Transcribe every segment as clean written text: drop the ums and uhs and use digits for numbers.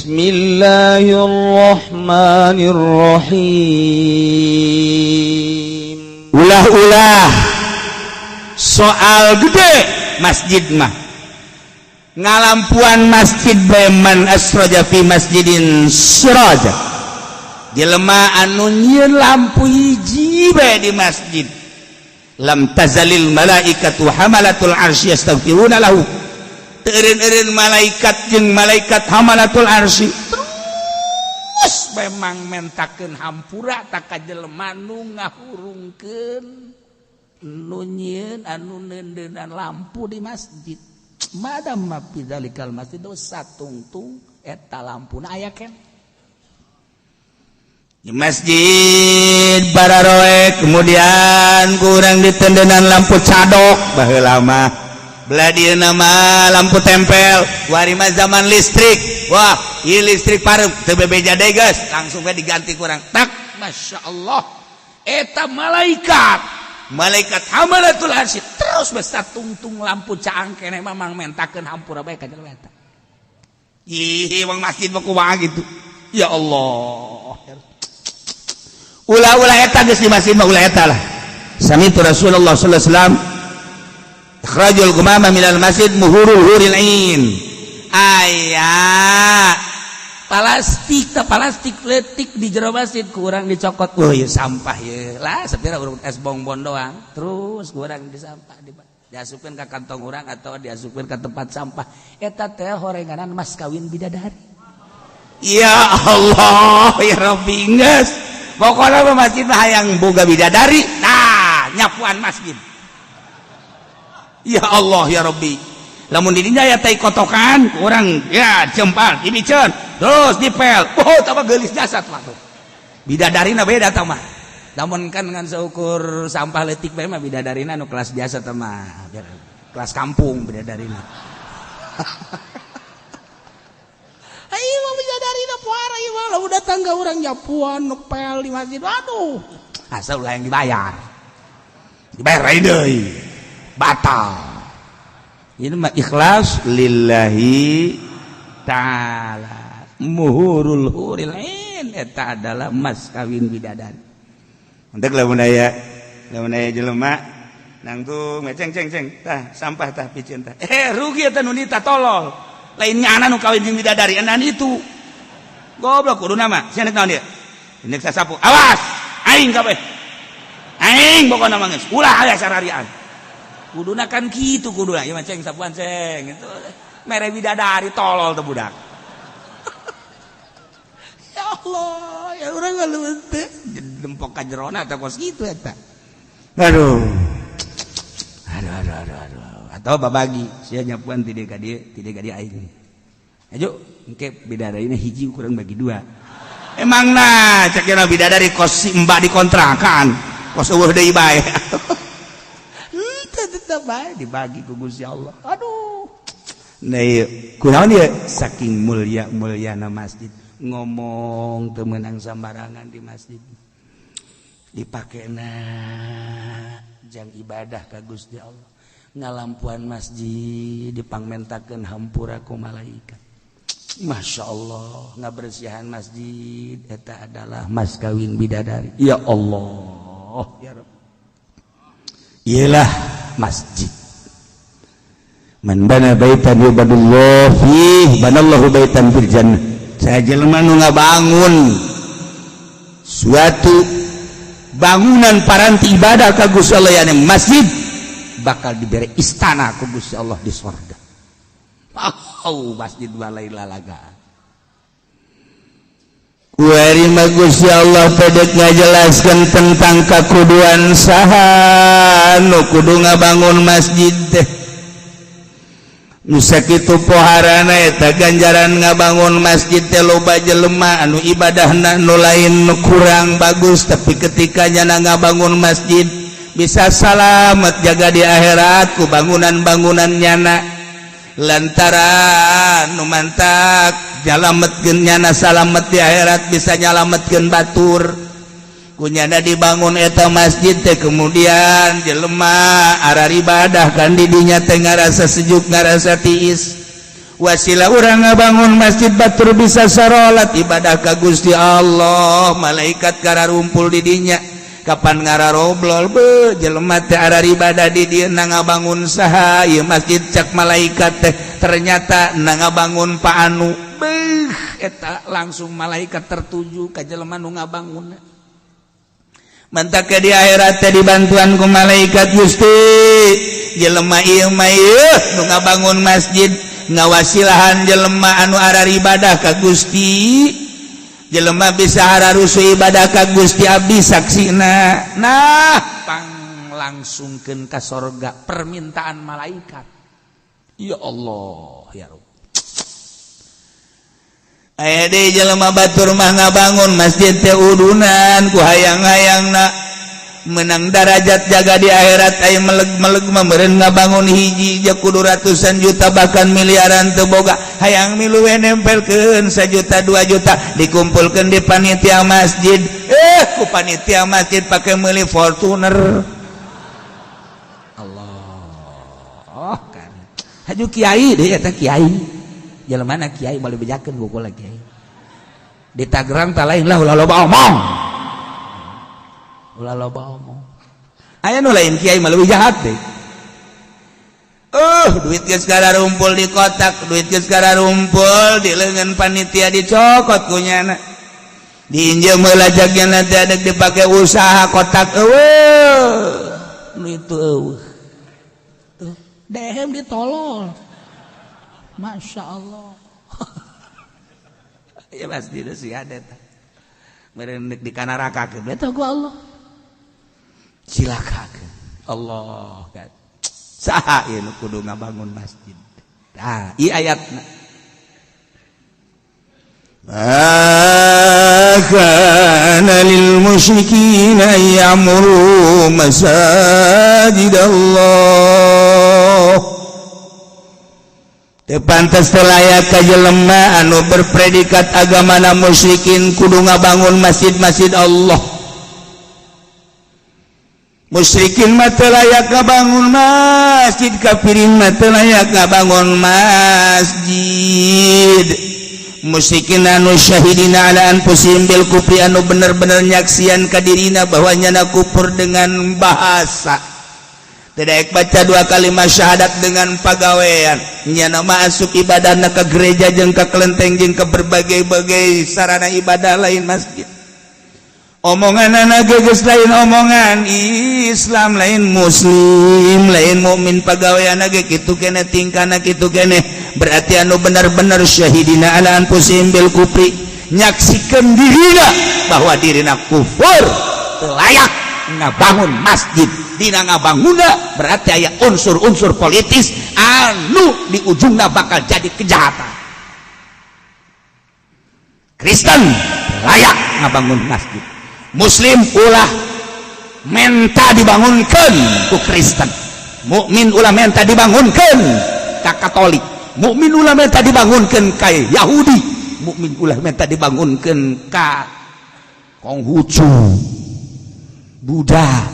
Bismillahirrahmanirrahim. Ulah-ulah soal gede masjid mah ngalampuan masjid beman asraja fi masjidin siraja jelema anu nyieun lampu hiji bae di masjid lam tazalil malaikatu hamalatul arsy yastaghfiruna lahu teureun-eureun malaikat jeung malaikat hamalatul arsy terus memang mentakeun hampura tak ka jelema nu ngahurungkeun nu nyieun anu neundeunaan lampu di masjid madam mapi zalikal masjid dosa tungtung eta lampuna aya ken di masjid bararoe kemudian kurang ditendenan lampu cadok baheula mah belah dieuna mah lampu tempel wari mah zaman listrik wah ieu listrik pareup teu bebeja deui geus langsung we diganti kurang tak masyaallah eta malaikat hamalatul arsy terus besar tungtung lampu caang keneh mamang mentakeun hampura bae ka jelema eta. Ih, wong masjid mah kumaha gitu. Ya Allah. Ulah-ulah eta geus di masjid mah ulah eta lah. Sami tu Rasulullah sallallahu alaihi wasallam ikhrajul gumama minal masjid muhurul huril ain. Aya plastik letik di jero masjid kurang dicokot ya sampah ya lah sepira urang es bonbon doang terus kurang disampah diasupkeun ka kantong urang atau diasupkeun ka tempat sampah eta teh horenganan mas kawin bidadari ya Allah ya Rabbi geus pokona masjid mah hayang boga bidadari nah nyapuan masjid ya Allah ya Rabbi lamun di dinya aya tai kotokan urang ya jempal dibiceun terus dipel oh tambah geulis jasad mah tuh bidadarina beda tah mah namun kan ngan seukur sampah leutik bae mah bidadarina nu kelas biasa tah mah kelas kampung bidadarina ayo mah bidadarina puara ieu mah lamun datang ka urang nyapuan nepel di masjid aduh asa ulah yang dibayar deui batal ini mah ikhlas lillahi ta'ala muhurul huril ain eta adalah mas kawin bidadari entek lamun aya jelema nangtung ceng tah sampah tah picieun tah rugi eta nu nita tolol lain nyana nu kawin jeung bidadari enan itu goblok kuduna mah sia naon ieu indek sasapu awas aing kabeh aing pokona mah geus ulah aya sarariaan kuduna kan kitu kuduna ieu mah ceng sapuan ceng itu mere bidadari tolol teh budak ya Allah ya urang ngalueun teh dempok ka jerona teh kos kitu eta aduh atau babagi sia nyapuan ti ka dieu aing ayo engke bidadarina hiji kurang bagi dua emangna cek yana bidadari kos si mbak dikontrakan kos eueuh deui bae tetep bae dibagi ku Gusti Allah aduh nah kunaon ieu saking mulyana masjid ngomong teu meunang sambarangan di masjid dipakena jang ibadah ka Gusti Allah ngalampuan masjid dipangmentakeun hampura ku malaikat Masya Allah ngabersihan masjid eta adalah mas kawin bidadari ya Allah ya Rabb ialah masjid man bana baitan yubadullah fih banallahu baitan fil jannah saya jelema nu ngabangun suatu bangunan paranti ibadah ka Gusti Allah yana masjid bakal dibere istana ku Gusti Allah di surga masjid balai lalagaan kuari mah Gusti Allah pedek ngajelaskeun tentang kakuduan saha nu kudu ngabangun masjid teh nu sakitu poharana eta ganjaran ngabangun masjid teh loba jelema anu ibadahna nu lain nu kurang bagus tapi ketika nyana ngabangun masjid bisa salamet jaga di akhirat ku bangunan-bangunan nyana lantaran nu mantak nyalametkeun nyana salamet di akhirat bisa nyalametkeun batur kunyana dibangun eta masjid teh kemudian jelema arar ibadah kan di dinya teh ngarasa sejuk ngarasa tiis wasilah urang ngabangun masjid batur bisa sarolat ibadah ka Gusti Allah malaikat kararumpul di dinya kapan ngararoblol be jelema teh ara ibadah di dieu ngabangun saha ieu masjid cak malaikat teh ternyata ngabangun pa anu beuh eta langsung malaikat tertuju ka jelema nu ngabangunna mantak ke di akhirat teh dibantuan ku malaikat Gusti jelema ieu mah nu ngabangun masjid ngawasilahan jelema anu ara ibadah ka Gusti jelema bisa hararusu ibadah ka Gusti abdi saksina nah pang langsungkeun ka sorga permintaan malaikat ya Allah ya Rabb aya deui jelema batur mah ngabangun masjid teh udunan ku hayang-hayangna menang derajat jaga di akhirat aya meleg-meleg meureun ngabangun hiji je kudu ratusan juta bahkan miliaran teu boga hayang milu we nempelkeun 1 juta 2 juta dikumpulkeun di panitia masjid ku panitia masjid pake meuli Fortuner Allah kan haju kiai deui eta kiai jelemana kiai bali bejakeun gugul kiai di Tangerang tah lain lah ulah loba omong ulah loba omong aya nu lain kiai mah leuwih jahat deh duit geus kararumpul di kotak duit geus kararumpul di leungeun panitia dicokot ku nyana diinjeu meula jagna teh adeg dipake usaha kotak eueuh nu itu eueuh tuh dehem ditolol Masya Allah ya pasti itu sih ada meureun di kanarakakeun eta ku Allah silakan Allah kan saha ieu nu kudu ngabangun masjid tah ieu ayatna kana lil musyrikin ya'muru masajidallah teu pantes teu layak ka jelema anu berpredikat agamana musyrikin kudu ngabangun masjid-masjid Allah musyrikin mah teu layak ngabangun masjid kafirin mah teu layak ngabangun masjid musyrikin anu syahidina ala anfusihim bil kufri anu bener-bener nyaksian ka dirina bahwa nyana kufur dengan bahasa tidak baca 2 kalimat syahadat dengan pagawean nyana masuk ibadahna ke gereja jeung ka kelenteng jeung ke berbagai-bagai sarana ibadah lain masjid omonganna geus lain omongan Islam lain muslim lain mukmin pagaweanna ge kitu keneh tingkahna kitu keneh berarti anu benar-benar syahidina ala anfusihim bil kufri nyaksikeun dirina bahwa dirina kufur teu layak ngabangun masjid dina ngabangunna berarti aya unsur-unsur politis anu di ujungna bakal jadi kejahatan Kristen layak ngabangun masjid Muslim ulah menta dibangunkeun ku Kristen mukmin ulah menta dibangunkeun ka Katolik mukmin ulah menta dibangunkeun ka Yahudi mukmin ulah menta dibangunkeun ka Konghucu Buddha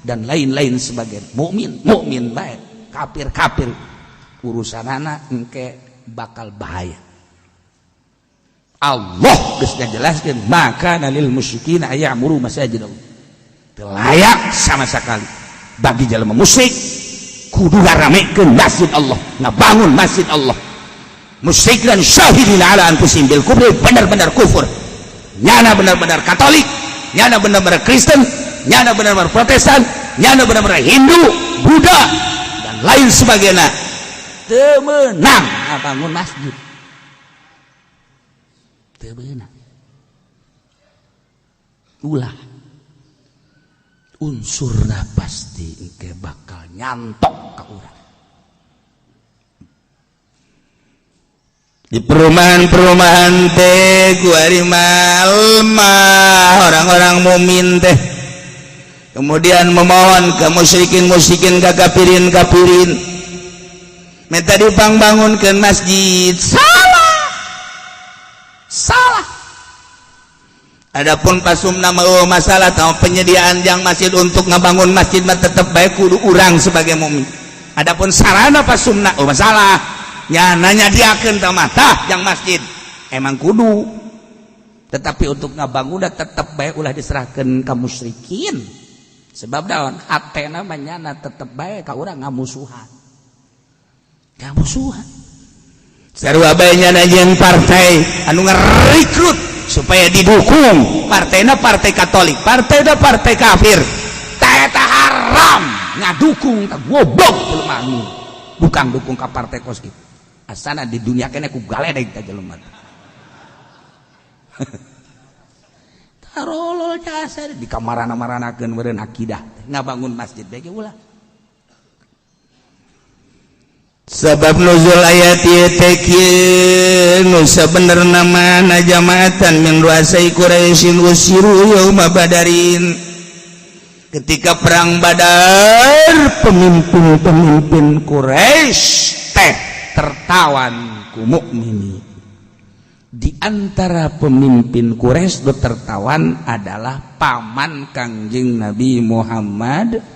dan lain-lain sebagainya mukmin baik kafir urusanana engke bakal bahaya Allah geus ngajelaskeun maka nalil musyrikin ayamuru masajidallah teu layak sama sekali bagi jalma musyrik kudu ngaramekeun masjid Allah ngabangun masjid Allah musyrik dan syahidin ala anfusihim bil kufri benar-benar kufur nyana benar-benar Katolik nyana benar-benar Kristen nyana benar-benar Protestan nyana benar-benar Hindu Buddha dan lain sebagainya teu meunang ngabangun masjid benar ulah unsurna pasti engke bakal nyantok ka urang di perumahan-perumahan teh kuari malmah orang-orang mukmin teh kemudian memohon ke musyrikin ka kafirin minta dipangbangunkeun masjid salah adapun pasumna mau masalah atau penyediaan jang masjid untuk ngabangun masjid mah tetep bae kudu urang sebagai mukmin adapun sarana pasumna masalah nya nanya diakeun tah mah tah yang masjid emang kudu, tetapi untuk ngabangun tetep bae ulah diserahkeun ka musyrikin sebab daun hatena mah nyana tetep bae ka urang ngamusuhan sarua bae nyana jeung partai anu ngarekrut supaya didukung partainya partai Katolik, partainya partai kafir, eta haram ngadukung ka goblok jelema anu bukan dukung ka partai kos kitu. Asana di dunia kene ku galedeg ta jelema. Tarolol jasa di kamarana-maranakeun meureun akidah ngabangun masjid bae ulah. Sabab nuzul ayat ieu teh kieu nu sabenerna mah jamaatan min ruasai Quraisyin usiru yauma badarin. Ketika perang Badar pemimpin-pemimpin Quraisy teh tertawan ku mukminin. Di antara pemimpin Quraisy nu tertawan adalah paman Kangjeng Nabi Muhammad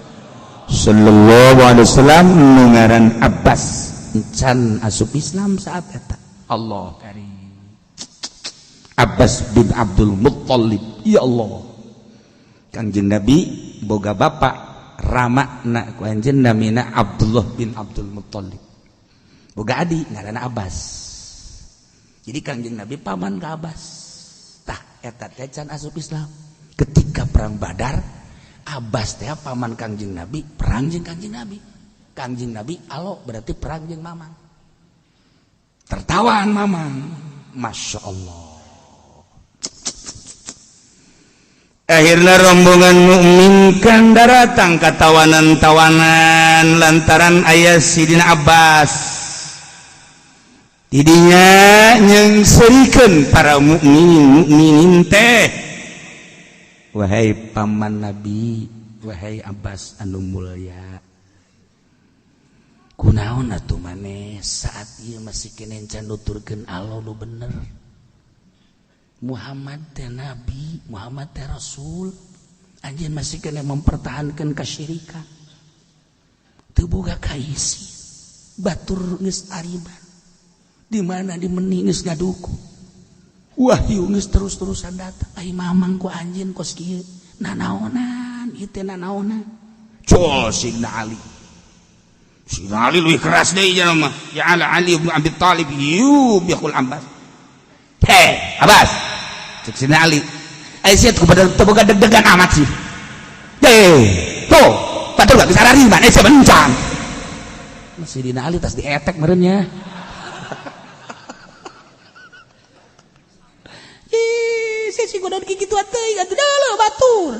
sallallahu alaihi wasallam nu ngaran Abbas, encan asup Islam saat eta. Allah karim. Abbas bin Abdul Muttalib. Ya Allah. Kangjeng Nabi boga bapak ramakna ku anjeun namina Abdullah bin Abdul Muttalib. Boga adik ngaranna Abbas. Jadi Kangjeng Nabi paman ka Abbas. Tah eta teh can asup Islam. Ketika perang Badar, Abbas teh paman Kangjeng Nabi, perang jeung Kangjeng Nabi. Kangjeng Nabi alo berarti perang jeung mamang. Tertawan mamang. Masya Allah. Akhirnya rombongan mukmin kan datang ke tawanan-tawanan lantaran ayah Sidina Abbas. Didinya nyengseukeun para mukminin teh, wahai paman Nabi, wahai Abbas anu mulya, kunaon atuh maneh saat ieu masih kene can nuturkeun Allah nu bener. Muhammad teh Nabi, Muhammad teh Rasul, anjeun masih kene mempertahankan kasyirikan. Teu boga kaisi, batur geus ariban. Di mana di meni geus ngaduku. Wahyu geus terus-terusan datang. Ai mamang ku anjeun kos kieu. Nanaonan, ieu teh nanaonan. Col Sidina Ali. Sidina Ali leuwih keras deui jalma. Ya Ali bin Abi Thalib yubihul Abbas. Heh, Abbas. Cek Sidina Ali. Ai sia teu boga deg-degan amat sih. Tuh, batur gak bisa lari mana sia bencang. Sidina Ali tas dietek meureun nya. Si godon kitu teh atuh deuleu batur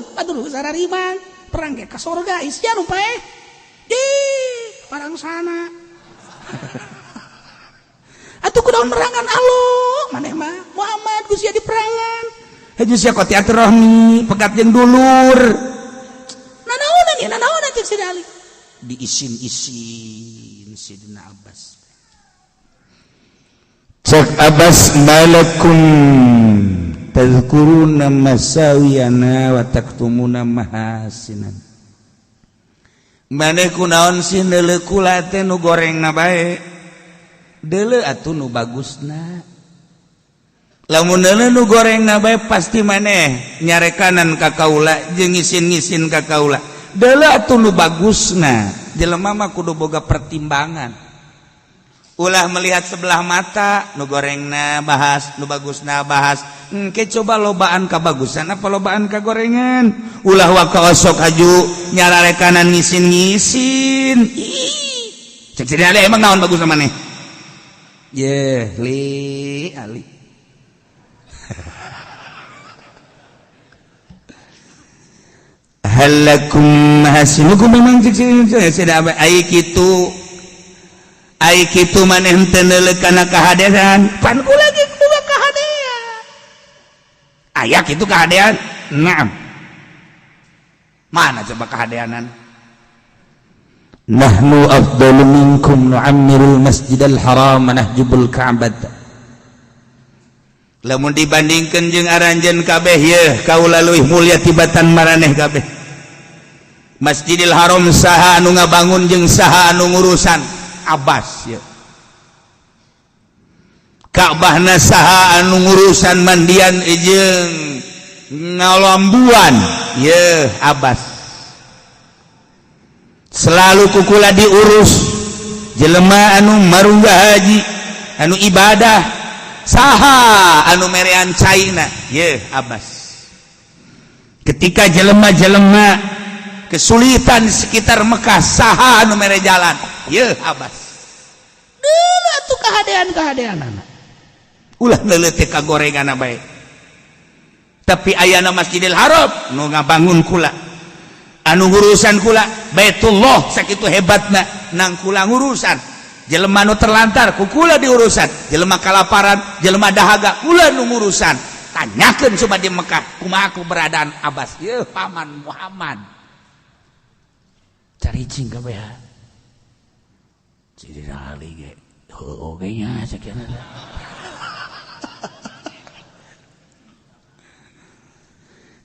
sarariman perang ge ka surga isya nu pae parang sana atuh kunaon merangan Allah maneh mah Muhammad geus sia di perangan heuh sia qati aturahmi pegat jeung dulur nanaonan cek Sidina Ali diisin-isin Sidina Abbas cek Abbas malakun tazkuruna masawiyana wa taktumuna mahasinan. Maneh kunaon sih deuleu kula teh nu gorengna bae. Deuleu atuh nu bagusna. Lamun deuleu nu gorengna bae pasti maneh nyarekanan ka kaula jeung ngisin-ngisin ka kaula. Deuleu atuh nu bagusna. Jelema mah kudu boga pertimbangan. Ulah melihat sebelah mata, nu gorengna bahas, nu bagusna bahas. Engke coba lobaan kabagusan apa lobaan kagorengan. Ulah wakaosok haju nyararekanan ngisin-ngisin. Cek Sidina Ali emang naon bagus maneh? Ali. Halakum mahasinukum memang cek Sidina Ali ai kitu maneh teu neuleuh kana kahadean pan ulah ge boga kahadean aya kitu kahadean naam mana coba kahadeanan nahnu afdalu minkum nu'ammirul masjidal haram nahjubul ka'bah lamun dibandingkeun jeung aranjeun kabeh yeuh kaula leuwih mulya tibatan maraneh kabeh Masjidil Haram saha anu ngabangun jeung saha anu ngurusan Abbas ya. Ka'bahna saha anu ngurusan mandian jeung ngalambuan ye Abbas selalu kukula diurus jelema anu marunggah haji anu ibadah saha anu merean caina ye Abbas. Ketika jelema-jelema kesulitan di sekitar Mekah saha anu mere jalan ye Abbas. Deula atuh kahadean-kahadeanana ulah leuleut ka gorengan bae. Tapi ayana Masjidil Haram nu ngabangun kula anu ngurusan kula Baitullah sakitu hebatna nang kula ngurusan jelema nu terlantar ku kula diurusan jelema kalaparan jelema dahaga kula nu ngurusan. Tanyakeun coba di Mekah kumaha keberadaan Abbas ye paman Muhammad cari cing kabeh jadi rali ge heuh ge nya sakieu.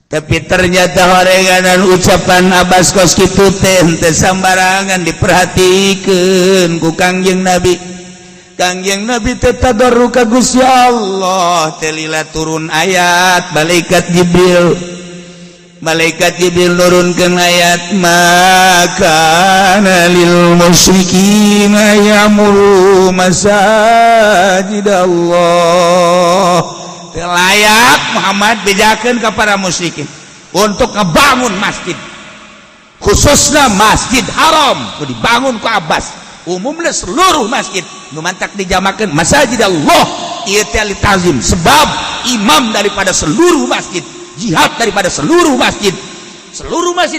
Tapi ternyata horenganan ucapan Abbas kos kitu teh teu sambarangan diperhatikeun ku Kangjeng Nabi. Kangjeng Nabi teh tadarruk ka Gusti Allah teh lila turun ayat malaikat Jibril nurunkeun ayat maka lil musyrikin ya'muru masajidallah. Teu layak Muhammad bejakeun ka para musyrikin untuk ngebangun masjid khususna Masjid Haram ku dibangun ku Abbas. Umumnya seluruh masjid nu mantak dijamakeun masajidallah ieu teh litazim sebab imam daripada seluruh masjid jihad daripada seluruh masjid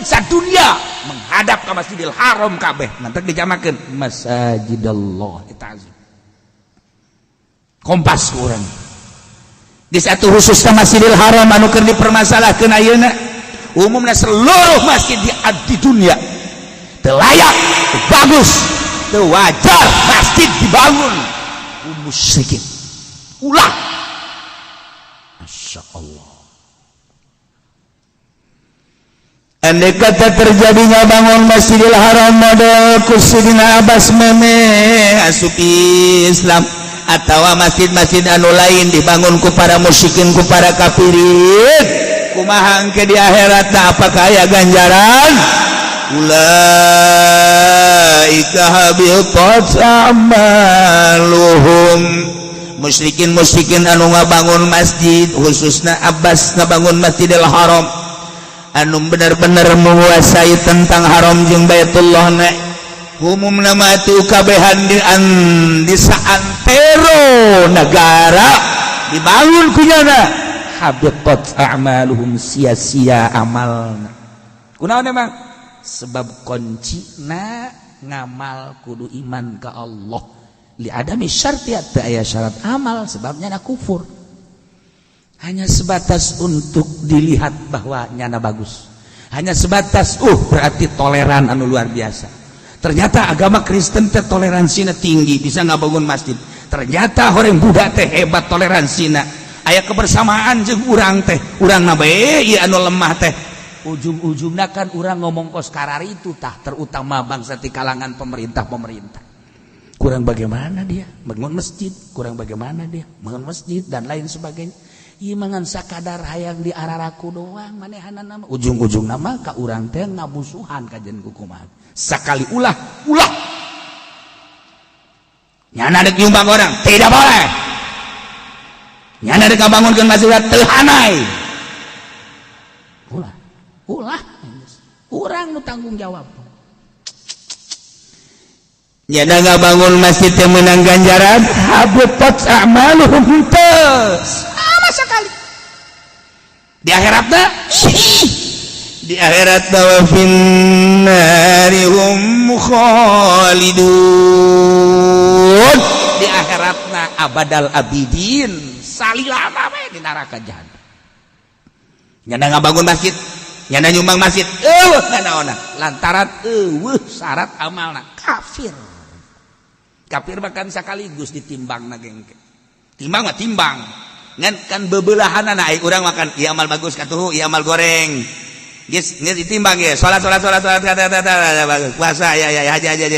sadunya menghadap ke Masjidil Haram kabeh mantak dijamakeun masajidallah litazim. Kompas urang di satu khususna Masjidil Haram anu keur dipermasalahkeun ayeuna umumnya seluruh masjid di dunia teu layak teu bagus wajar masjid dibangun musyrikin ulah. Masya Allah. Andai kata terjadi ngabangun Masjidil Haram model kusidina Abbas meme asup Islam atawa masjid-masjid anu lain dibangun ku para musyrikin ku para kafirin kumaha engke di akhirat apakah aya ganjaran? Ulaika habitat a'maluhum. Musyrikin anu ngabangun masjid khususna Abbas ngabangun Masjidil Haram anu bener-bener menguasai tentang haram jeung Baitullah na umumna mah atuh kabehan di saantero negara dibangun kunyana habitat a'maluhum sia-sia amalna. Kunaon emang? Sebab kuncina ngamal kudu iman ke Allah li adami syartiat teu aya syarat amal sebabnya na kufur hanya sebatas untuk dilihat bahwa nyana bagus hanya sebatas berarti toleran anu luar biasa. Ternyata agama Kristen teh toleransinya tinggi bisa ngabangun masjid. Ternyata orang Buddha teh hebat toleransinya aya kebersamaan jeung urang teh urang na bae ieu anu lemah teh ujung-ujungnya kan orang ngomong kos karari itu tah terutama bangsa di kalangan pemerintah kurang bagaimana dia bangun masjid kurang bagaimana dia bangun masjid dan lain sebagainya ieu mangan sakadar hayang diararaku doang manehanna nama ujung-ujung nama ka urang teh ngabusuhan kajen kukumaha sakali ulah nyana dek nyumbang orang tidak boleh nyana dek ngabangunkeun masjid teu hanai ulah urang nu tanggung jawab nyana ngabangun masjid yang menang ganjaran habitat a'maluhum sama sekali di akhiratna wa finnari hum khalidun di akhiratna abadal abidin salilama we di neraka jahanam. Nyana ngabangun masjid nyana nyumbang masjid nganaona lantaran syarat amalna kafir makan sekaligus ditimbang na gengke timbang mah timbang ngan kan bebelahanana ai urang makan ieu amal bagus katuh ieu amal goreng Geus ditimbang ge. Salat bagus. Puasa ya haji.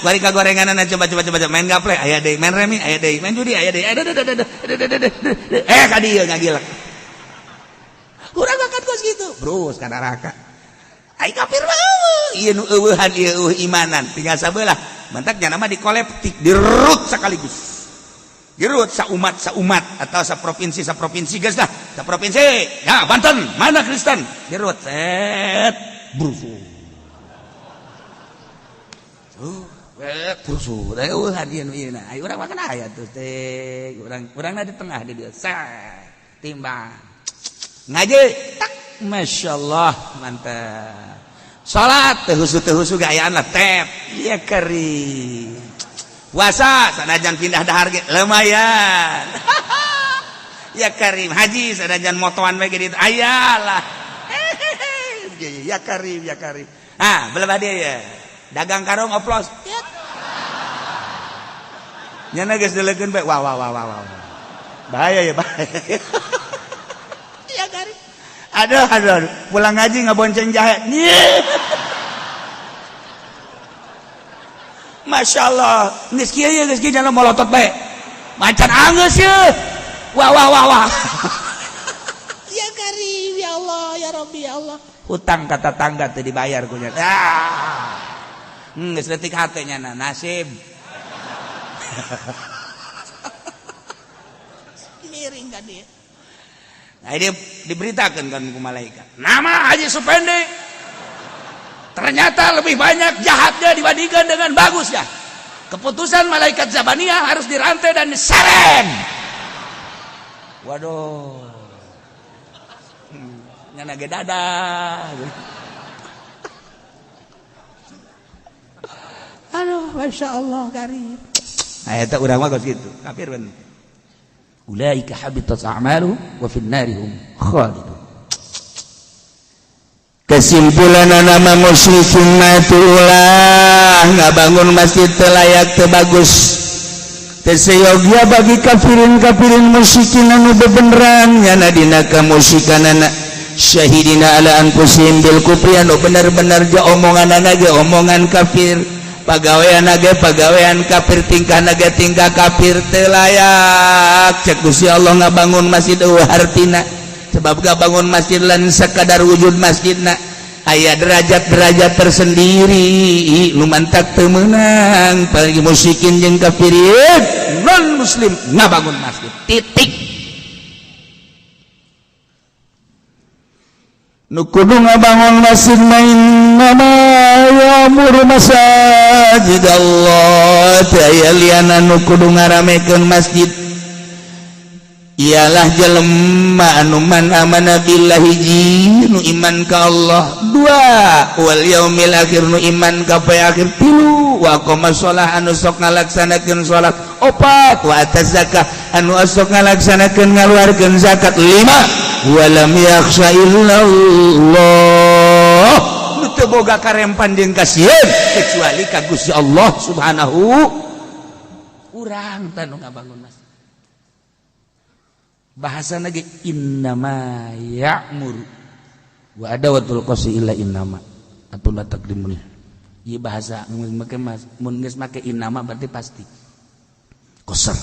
Bari ka gorenganana coba main gaple aya deui, main remi aya deui, main judi aya deui. Ka dieu ngagilek. Urang angkat kos gitu. Brus ka neraka. Ai kafir mah ieu nu eueuhan ieu imanan tinggal sabelah. Mantaknya nama dikolektif, dirut sekaligus. Dirut saumat atau saprovinsi geus dah. Saprovinsi. Ya, Banten, mana Kristen? Dirut set brusu. Brusu. Da eueuhan ieu nu ieu na. Ai urang mah kana aya tuh teh. Urangna di tengah di dieu. Timbang. Ngaji tak masyaallah mantap. Salat teh husu gayaan lah tep. Iya kari. Puasa sanajan pindah dahar ge lumayan. Ya karim haji sanajan motoan we ge ditu ayalah. Ya karim. Belum dia ya. Dagang karung oplos. Nyana geus deulekeun bae. Wah. Bahaya ya bahaya. Ya karim. Aduh. Pulang ngaji ngabonceng jahe. Masya Allah, geus kieu jangan molotot bae. Macan anggeus ye. Wah. Ya Karim, ya Allah, ya Rabbi, ya Allah. Hutang kata tangga teu dibayar ku nya. Geus leutik hate nya nasib. Miring ka dia. Nah, dia diberitakan kan ku malaikat. Nama Haji Supende ternyata lebih banyak jahatnya dibandingkan dengan bagusnya. Keputusan malaikat Zabaniyah harus dirantai dan diseret. Waduh. Nyana ge dadah. Aduh, Masya Allah karim. Nah, eta urang mah geus kitu. Kafir bener. Ulaika habitat a'malu wa fin narihum khalidun. Kesimpulan nama musyrikin mati ulah ngabangun masjid telayak tebagus teseyogia bagi kafirin musyrikin anu bebeneran nyana dina kamusyikanana syahidina ala anfusihim bil kufri anu bener-bener ja omonganana ge omongan kafir pagawean kafir tingkahna ge tingkah kafir telayak cek Gusti Allah ngabangun masjid hartina sebab gak bangun masjid lan sekadar wujud masjidna aya derajat-derajat tersendiri nu mantak teu meunang bagi musyrikin jeung kafirin non muslim ngabangun masjid titik nu kudu ngabangun masjid main nama ya'muru masajid Allah aya liana nu kudu ngaramekeun masjid ialah jelema anu man amana billahi nu iman ka Allah 2 wal yaumil akhir nu iman ka poe akhir 3 wa qoma shalah anu sok ngalaksanakeun salat 4 wa ataz zakah anu sok ngalaksanakeun ngaluarkeun zakat 5 wa lam yakhsha illallah nu teu boga karempan jeung kasieun kecuali ka Gusti Allah subhanahu urang tanu ngabangun masjid bahasa lagi innama ya'muru wa adawatul qasi illa innama atau la taqdimun ieu bahasa mun geus make innama berarti pasti qasar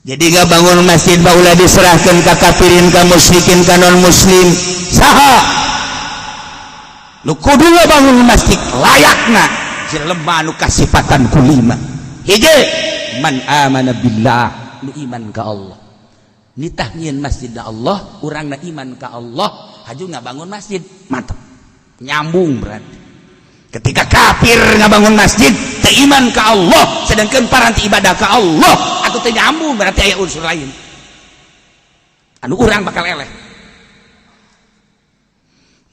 jadi gak bangun masjid baula diserahkeun ka kafirin ka musyrikin ka non muslim saha nu kudu bangun masjid layakna jelema anu kasifatan kulima hiji man amana billah nu iman ka Allah nitah nyieun masjid da Allah urangna iman ka Allah haju ngabangun masjid mantap nyambung berarti ketika kafir ngabangun masjid teu iman ka Allah sedangkan paranti ibadah ka Allah atuh teu nyambung berarti aya unsur lain anu urang bakal eleh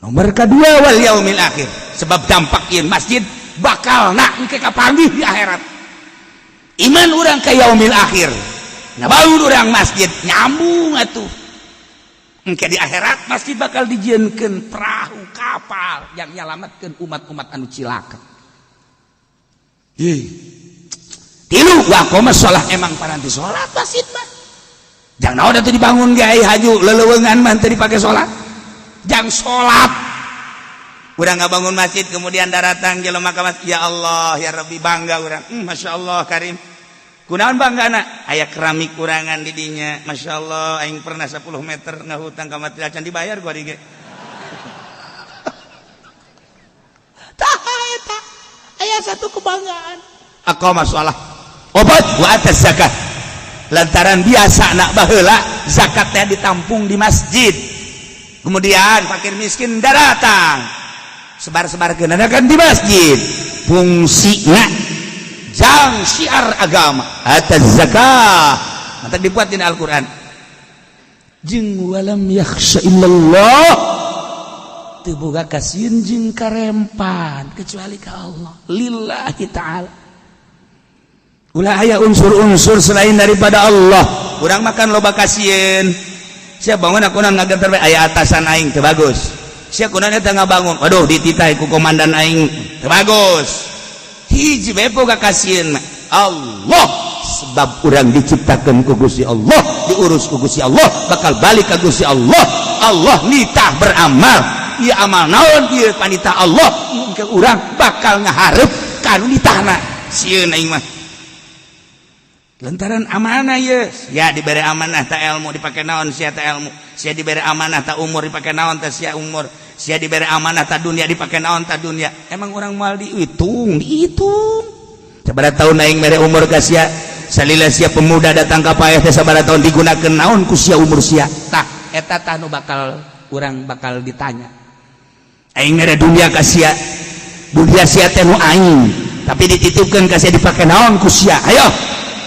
nomor kedua wal yaumil akhir sebab dampak ieu masjid bakal engke kapanggih di akhirat iman orang ke yaumil akhir ngabangun orang masjid nyambung atuh engke di akhirat masjid bakal dijieunkeun perahu kapal yang nyalametkeun umat-umat anu cilaka. Tilu wa qoma shalah emang paranti salat masjid mah jangan udah tuh dibangun gay haju lelewengan mah teu dipake salat jang salat udah nggak bangun masjid kemudian datang jelema ka masjid ya Allah ya Rabbi bangga urang Masya Allah Karim kunaon banggana aya keramik kurangan di dinya Masya Allah aing pernah 10 meter ngahutang ka material can dibayar gua dige tah eta aya satu kebanggaan aqama shalah obat wa atas zakat lantaran biasa nak baheula zakatnya ditampung di masjid kemudian fakir miskin datang sebar-sebarkeun adakan di masjid fungsina jang syiar agama atas zakah mata dibuat di Al-Qur'an jeung walam yakhsha illallah teu boga kasieun jeung karempan kecuali ka Allah lillahi ta'ala. Ulah aya unsur-unsur selain daripada Allah. Urang makan loba kasieun. Sia bangun akunan ngaganter we aya atasan aing teu bagus. Sia kunaon eta ngabangun. Waduh dititah ku komandan aing teu bagus. Hiji bae boga kasieun mah Allah sebab urang diciptakeun ku Gusti Allah, diurus ku Gusti Allah, bakal balik ka Gusti Allah. Allah nitah beramal. Ieu amal naon ieu panitah Allah. Mungkin urang bakal ngaharep kanu nitahna. Sieun aing mah lantaran amanah ya diberi amanah ta ilmu dipake naon sia ta ilmu sia diberi amanah ta umur dipake naon ta sia umur sia diberi amanah ta dunia dipake naon ta dunia emang orang moal dihitung sabaraha taun aing mere umur ka sia salila sia pemuda datang ka paeh teh sabaraha taun digunakeun naon ku sia umur sia tah eta tah nu bakal urang bakal ditanya aing mere dunia ka sia dunia sia teh nu aing tapi dititipkeun ka sia dipake naon ku sia ayo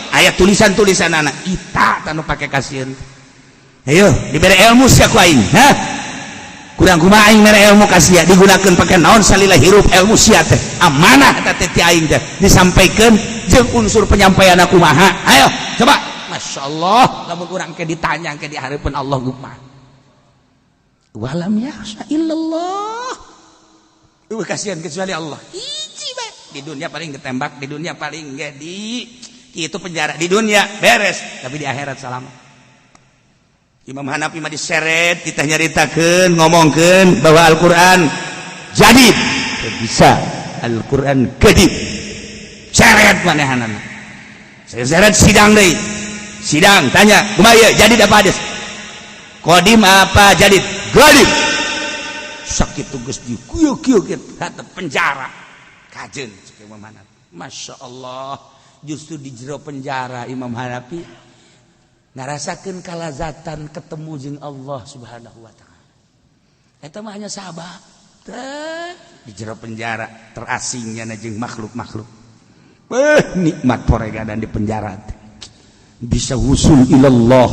ayat tulisan-tulisan anak ita tanu pake kasieun ayo dibere ilmu sia ku aing ha kurang kumaha aing mere ilmu ka sia digunakeun pake naon salila hirup ilmu sia teh amanah eta teh ti aing teh disampaikeun jeung unsur penyampaianna kumaha ayo coba masyaallah lamun urang ke ditanya ke di hareupeun Allah kumaha walam yakhsha illallah eueuh kasihan kecuali Allah hiji bae di dunia paling ketembak di dunia paling ge di itu penjara di dunia beres tapi di akhirat selamat. Imam Hanafi mah diseret kita nyaritakeun ngomongkeun bahwa Al-Qur'an jadid bisa Al-Qur'an gadib seret manehanana saya seret sidang deui sidang tanya kumaha ieu jadid apa hadis qadim apa jadid gadib sakitu geus dikuyuk-kuyuk eta penjara kajeun cek Imam Hanafi Masya Allah justru di jero penjara Imam Hanafi ngarasakeun kalazatan ketemu jeung Allah Subhanahu wa taala. Eta mah hanya sahabat. Di jero penjara terasingnya jeung makhluk-makhluk. Nikmat poregadan di penjara. Bisa wusul ilallah.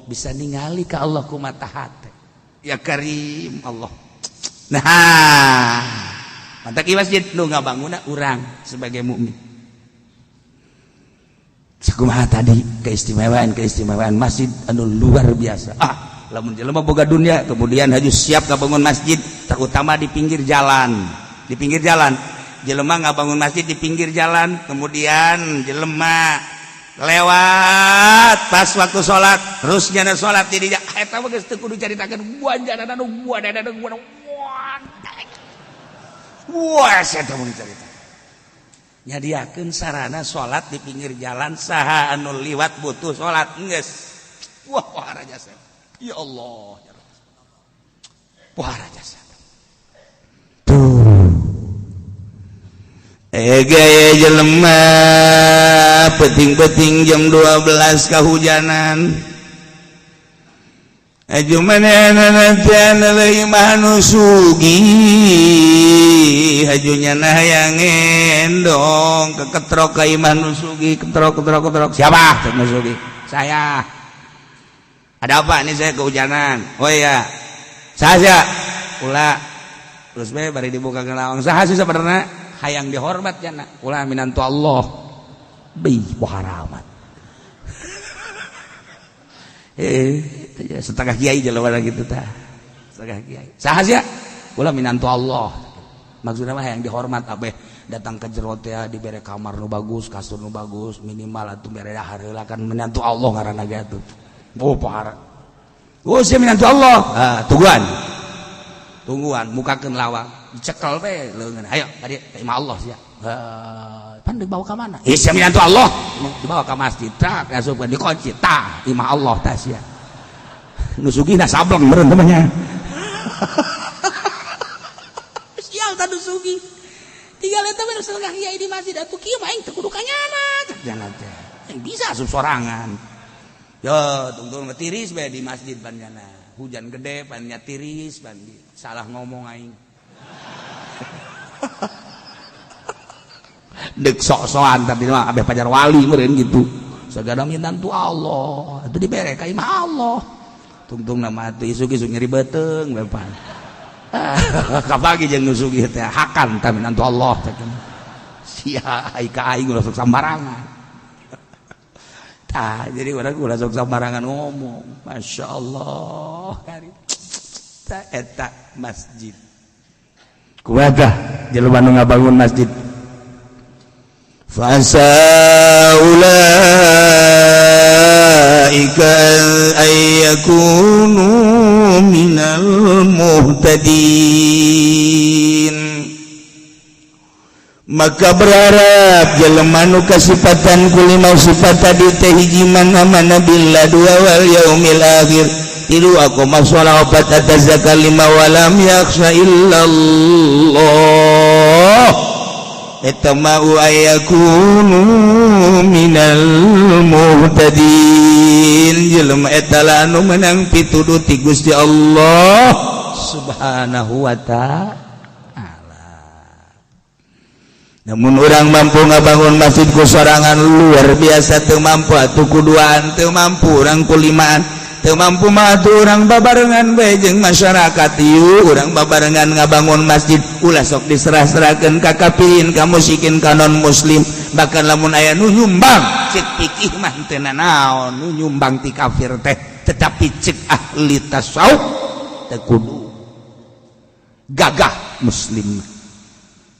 Bisa ningali ka Allah ku mata hati. Ya Karim Allah. Nah, mantak ieu masjid nu ngabangunna urang sebagai mukmin. Sakumaha tadi keistimewaan masjid anu luar biasa. Lamun jelema boga dunia kemudian haju siap ngabangun masjid terutama di pinggir jalan. Di pinggir jalan. Jelema ngabangun masjid di pinggir jalan kemudian jelema lewat pas waktu salat terus nyana salat di dinya eta mah geus teu kudu caritakeun buanjana nu buadana nu wah eta mun carita nyadiakeun sarana salat di pinggir jalan saha anu liwat butuh salat geus wah pohara jasa ya Allah ya Rabb pohara jasa tuh gaya jelema peting-peting jam 12 kahujanan ajumanana tana leuy mah sugi hajunya nah yang endong keketrok ka imah nu sugi ketrok siapa nu sugi saya ada apa nih saya kehujanan oh iya saja ulah terus bae bari dibuka ke lawang saha sih sabenerna hayang dihormat jana ulah minantu Allah beuh pohara amat setengah kiai jelema gitu tah setengah kiai saha sia ulah minantu Allah maksudna mah hayang dihormat abeh datang ke jero teh dibere kamar nu bagus kasur nu bagus minimal atuh bere hareula kan minantu Allah ngaranna ge atuh Oh parah. Oh sia minantu Allah. Tungguan mukakeun lawang. Dicekel we leungeun. Ayo tadi ka imah Allah sia. Pan dibawa ka mana? Sia minantu Allah. Dibawa ka masjid. Tak asupkeun dikunci. Tah imah Allah tah sia. Nu sugihna sableng meureun teh nya. Sial tah nu sugih. Tinggal eta we setengah kiai di masjid atuh kieu mah aing teu kudu kanyana. Jangan teh. Yang bisa asup sorangan. Yo, tunggu ngetiris bae di masjid panjana. Hujan gede pannya tiris pan salah ngomong aing. Dek sok-sokan tadi mah abeh pajar wali meureun gitu. Sagada minantu Allah, atuh dibere ka imah Allah. Tungtung nama atuh isuk-isuk nyeri beuteung bae pan. Kapagi jeung nu sugih teh hakan tah minantu Allah teh. Sia ai ka aing ulah sok sambarangan. Jadi orang ulah sok sembarangan ngomong. Masya Allah. Eta masjid. Kumaha jelema nu ngabangun masjid. Fasa ulaika ayyakunu minal muhtadin. Maka berharap jelema nu kasifatan ku lima sifat tadi teh hiji mana billah dua wal yaumil akhir tilu aku masalah obat atazaka lima walam yakhsha illallah eta mau ayakunu minal muhtadin jelema eta anu menang pituduh ti Gusti Allah subhanahu wa ta'ala. Namun orang mampu ngabangun masjid ku sorangan luar biasa teu mampu atuh kuduaan teu mampu urang kulimaan teu mampu mah atuh urang babarengan bae jeung masyarakat ieu urang babarengan ngabangun masjid ulah sok diserah-serahkeun ka kapirin ka musikin ka non muslim bahkan lamun aya nu nyumbang cek fikih mah teu naon nu nyumbang ti kafir teh tetapi cek ahli tasawuf teu kudu gagah muslim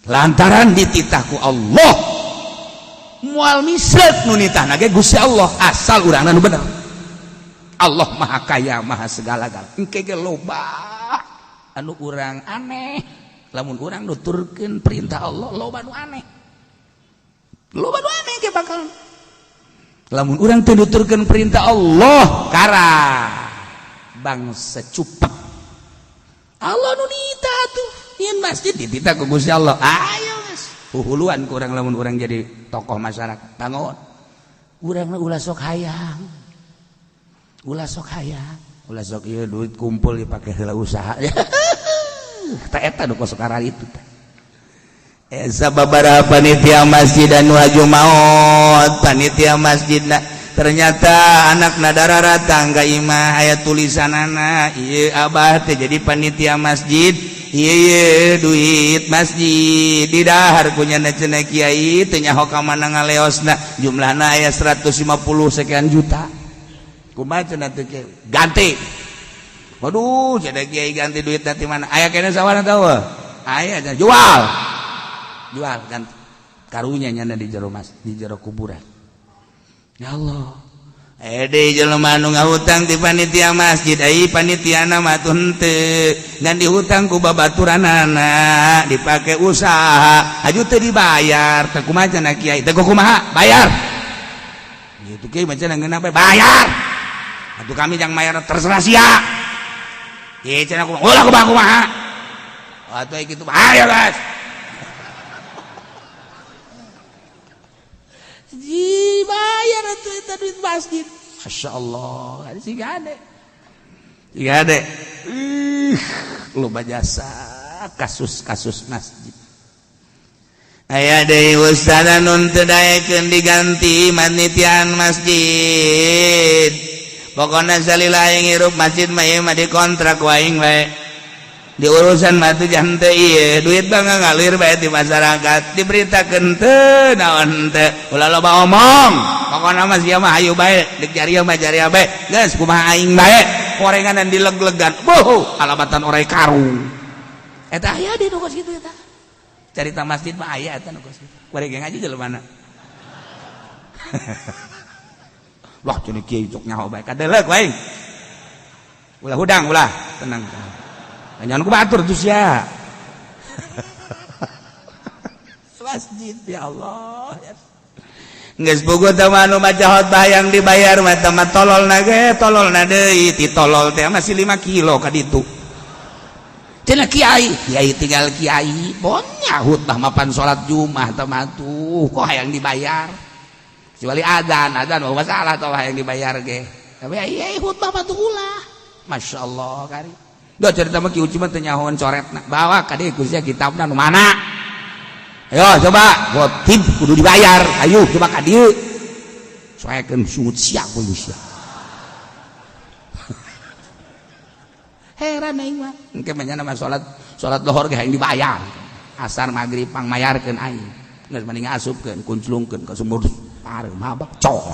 lantaran dititahku Allah mual misret nu nitahna ge Gusti Allah asal urangna nu bener. Allah maha kaya maha segala-galanya engke ge loba anu urang aneh lamun urang nuturkeun perintah Allah loba nu aneh ge bakal lamun urang teu nuturkeun perintah Allah kara bangsa cupet Allah nu nitah tuh nyin masjid dititah ku Gusti Allah. Ayo geus. Huhuluan ku urang lamun urang jadi tokoh masyarakat. Bangun. Urang ulah sok hayang. Ulah sok hayang. Ulah sok ieu duit kumpul dipake heula usaha. Tah eta nu kosok arah itu teh. Sababaraha panitia masjid anu haju maot panitia masjidna ternyata anakna dararatang ka imah aya tulisanana ieu abah teh jadi panitia masjid ieu duit masjid di dahar kunyana cenah kiai teu nyaho ka mana ngaleosna jumlahna aya 150 sekian juta kumaha cenah teu kiai ganti waduh cenah kiai ganti duit nanti mana aya kene sawana tahu aya jual ganti karunya nyana di jero di jero kuburan. Ya Allah. Deui jelema anu ngahutang ti panitia masjid ai panitiana mah teu henteu ngan dihutang ku babaturanana dipake usaha aju teu dibayar teh kumaha cenah kiai teh kumaha bayar gitu kiai mah cenah ngeunah bayar atuh kami jang bayar terserah sia ieu cenah kumaha atuh kitu ayo guys dibayar atuh eta duit masjid. Masya Allah si gade loba jasa kasus-kasus masjid aya deui ustaz nun teu daekeun diganti manitian masjid pokona salila aing hirup masjid mah ieu mah dikontrak ku aing bae di urusan mah teu jan teu ieu duit mah ngalir bae di masyarakat diberitakeun teu naon teu ulah loba omong pokona mah sia mah hayu bae dek jariah mah jariah bae geus kumaha aing bae korenganan dileg-legan boh alabatan orai karung eta aya di nu kos kitu eta carita masjid mah aya eta nu kos kitu bari ge ngaji jeleumana wah cenah kiai cok nyaho bae kadeleuk wae ulah hudang ulah tenang nyanyian ku batur tuh sia masjid ya Allah geus bogo teh anu maca khotbah yang dibayar mah teh mah tololna ge tololna deui ti tolol teh masih 5 kilo ka ditu cenah kiai tinggal kiai bonya khutbah mapan salat Jumat teh mah tuh kok hayang dibayar kecuali adzan mah masalah teh hayang dibayar ge tapi ai khutbah mah tuh ulah masyaallah kari do cerita mah ki uci mah teu nyahoan coretna bawa ka dieu sia kitabna nu mana ayo coba khotib kudu dibayar ayo coba ka dieu soekeun sungut sia we sia heran aing mah engke mah nya salat lohor ge hayang dibayar asar magrib pangmayarkeun aing geus mending ngasupkeun kunclungkeun ka sumur pareum habak cor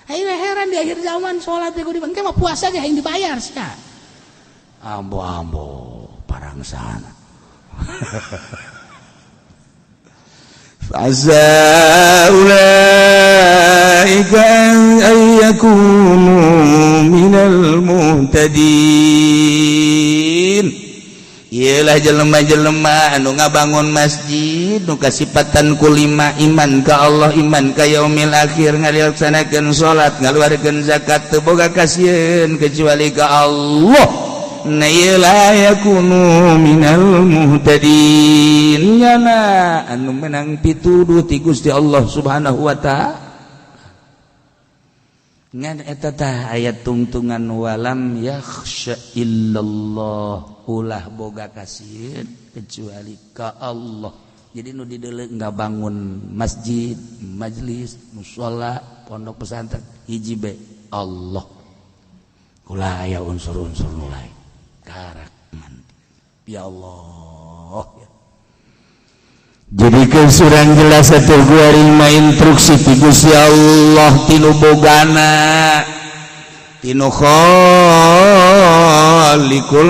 aing heran di akhir zaman salat kudu engke mah puasa ge hayang dibayar sia ambo parangsana Fa'asa ulaika an yakunu minal muhtadin ialah jelema-jelema anu ngabangun masjid nu kasipatan ku 5 iman ka Allah iman ka yaumil akhir ngalaksanakeun salat ngaluarkeun zakat teu boga kasieun kecuali ka Allah na la yakunu minal muhtadin nyana anu menang pituduh ti Gusti Allah Subhanahu wa ta'ala ngan eta tah ayat tungtungan walam yakhsha illallah ulah boga kasieun kecuali ka Allah jadi nu dideuleu ngabangun masjid majlis mushola pondok pesantren hiji be Allah ulah aya unsur-unsur nu lain karakman ya Allah ya. Jadi kesurang jelas atau guaring instruksi ti Gusti Allah tinu bogana tinu khaliqul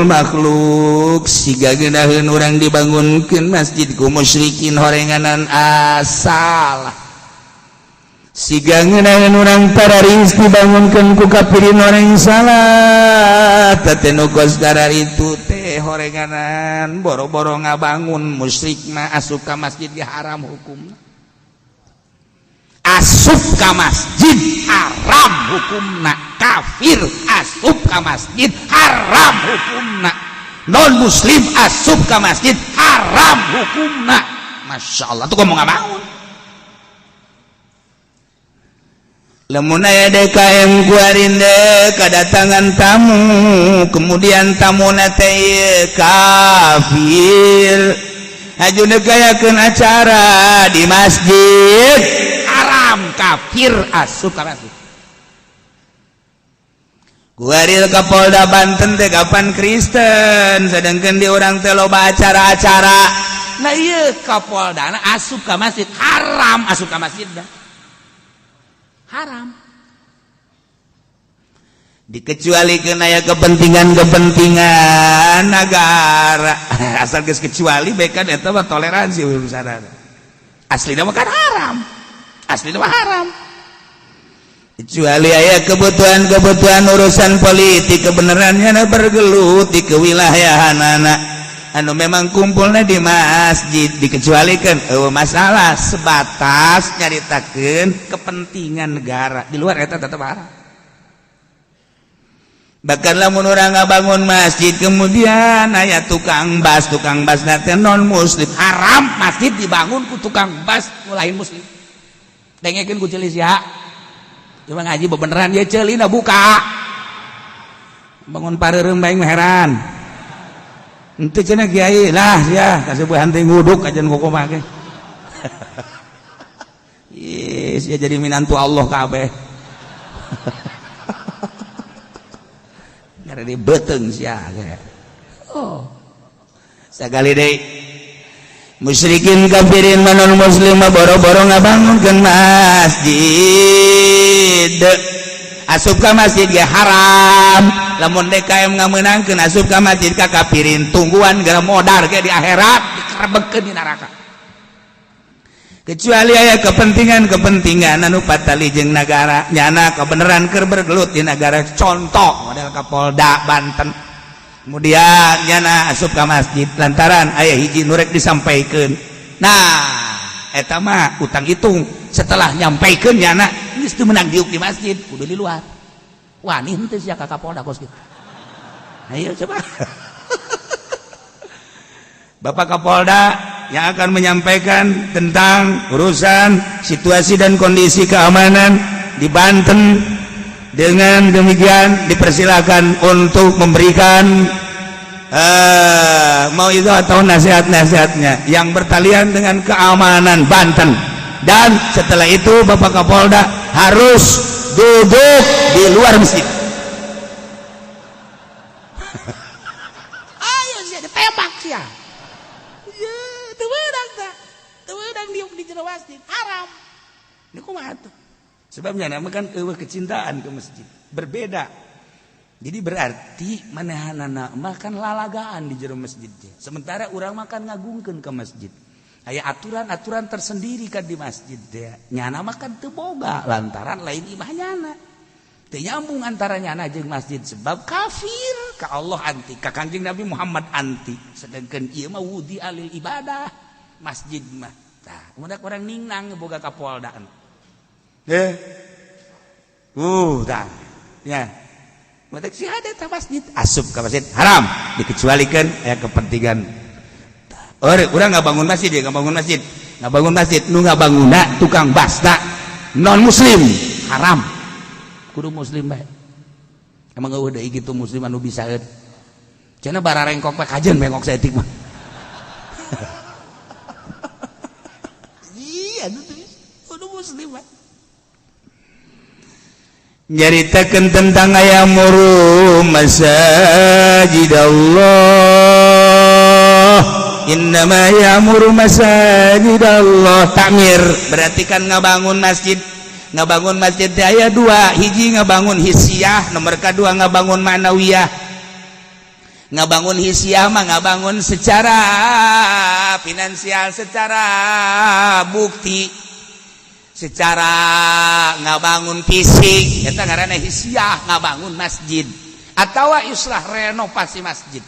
makhluk siga geunaheun urang dibangunkeun masjid ku musyrikin horenganan asal siga ngeunaheun urang tararis dibangunkeun ku kafirin orang salah tatenu gos itu teh horenganan boro-boro ngabangun musyrik mah asup ka masjid ge haram hukumna asup ka masjid haram hukumna kafir asup ka masjid haram hukumna non muslim asup ka masjid haram hukumna masyaallah tuh ngomong ngabangun lamun aya DKM guarinde kadatangan tamu kemudian tamuna teh kafir aju negayakeun acara di masjid haram kafir asup ka masjid guaril Kapolda Banten teh kapan Kristen sedangkan di orang teh loba acara-acara nah ieu Kapoldana asup ka masjid haram asup ka masjid dah haram dikecualikeun aya kepentingan negara asal geus kecuali bae kan eta mah toleransi urusanna aslina mah kan haram aslina mah haram kecuali aya kebutuhan urusan politik kebenarannya bergelut di kewilayahanana anu memang kumpulnya di masjid dikecualikan masalah sebatas nyaritakeun kepentingan negara di luar eta tetep haram bahkan lamun urang ngabangun masjid kemudian aya tukang bas teh non muslim haram masjid dibangun ku tukang bas lain muslim dengekeun ku ceulis ya cuma ngaji beneran ya ceulina buka bangun pareureum bae heran ente cenah kiai lah ya kaseueuhan teh nguduk ajan kokomah ge yes ya jadi minantu Allah kabeh ngare di beuteung sia ge oh sakali deui musyrikin kafirin manon muslim boro-boro ngabangunkeun masjid asup ka masjid ge haram lamun DKM ngameunangkeun asup ka masjid ka kafirin tungguan gara modar ge di akhirat dikarebekeun di neraka kecuali aya kepentingan anu patali jeung nagara nyana kebenaran keur bergelut di negara contoh model Kapolda Banten kemudian nyana asup ka masjid lantaran aya hiji nu rek disampaikeun nah eta mah utang hitung setelah nyampaikeun nyana geus teu meunang diuk di masjid kudu di luar wani henteu sia ka Kapolda kos kitu ayo coba Bapak Kapolda yang akan menyampaikan tentang urusan situasi dan kondisi keamanan di Banten. Dengan demikian dipersilakan untuk memberikan mau itu atau nasihat-nasihatnya yang bertalian dengan keamanan Banten. Dan setelah itu Bapak Kapolda harus duduk di luar masjid. Ayo sih ditembak sih ya. Di jero masjid haram. Ini kumaha tuh? Sebabnya nama kan eueuh kecintaan ke masjid. Berbeda. Jadi berarti manehanana mah kan lalagaan di jero masjid. Sementara urang mah kan ngagungkeun ke masjid. Aya aturan-aturan tersendiri kan di masjid teh. Nyana mah kan teu boga lantaran lain imah nyana. Teu nyambung antara nyana jeung masjid sebab kafir ka Allah anti, ka Kangjeng Nabi Muhammad anti. Sedangkan ieu mah wudi alil ibadah masjid mah. Tah, mudah orang ningnang boga Kapolda. Tah. Ya. Mudah syahadat ka masjid, asup ka masjid haram, dikecualikan aya kepentingan. Urang ngabangun masjid ya, ngabangun masjid. Ngabangun masjid nu ngabangunna tukang basna non muslim, haram. Kudu muslim bae. Emang eueuh deui kitu muslim anu bisaeun. Cenah bararengkok mah kajen bengkok saeutik mah. Nyaritakeun tentang ayamuru masajid Allah. Innama ya'muru masajid Allah. Takmir berarti kan ngabangun masjid. Ngabangun masjid aya dua, hiji ngabangun hisiah, nomor kedua ngabangun ma'nawiyah. Ngabangun hisiah mah ngabangun secara finansial, secara bukti, secara ngabangun fisik, eta ngaranna hisiah, ngabangun masjid atawa islah renovasi masjid.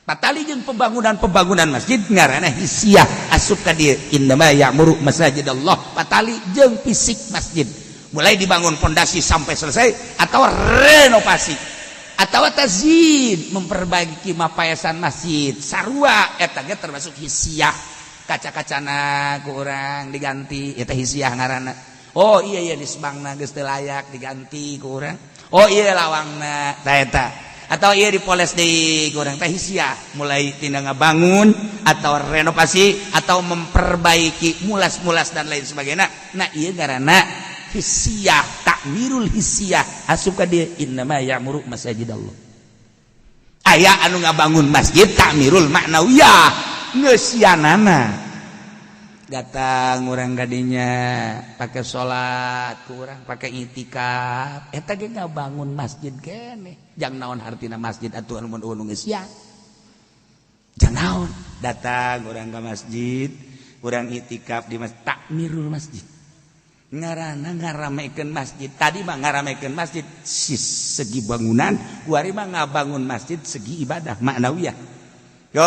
Patali jeung pembangunan masjid ngaranna hisiah, asup ka dieu innama ya'muru masajid Allah, patali jeung fisik masjid, mulai dibangun pondasi sampai selesai atau renovasi atau tazyid, memperbaiki mapayasan masjid sarua, eta ge termasuk hisiah. Kaca-kacana ku urang diganti eta hisiah ngaranna. Oh iya disbangna geus teu layak diganti ku urang. Oh iya lawangna tah eta. Atau iya dipoles deui ku urang tah hisiah, mulai tina ngabangun atau renovasi atau memperbaiki mulas-mulas dan lain sebagainya. Nah ieu ngaranna hisiah, takmirul hisiah, asup ka dieu innama ya'muru masajidallah. Aya anu ngabangun masjid takmirul ma'nawiyah. Ngesianana datang orang gadinya pakai sholat, kurang pakai itikaf, eta ge ngabangun masjid kene. Jang naon hartina masjid atuh anu mun ngesian. Jang naon datang orang ke masjid, orang itikaf di masjid, takmirul masjid. Ngaranna ngaramekeun masjid. Tadi mah ngaramekeun masjid segi bangunan, kuari mah ngabangun masjid segi ibadah ma'nawiyah. Yo,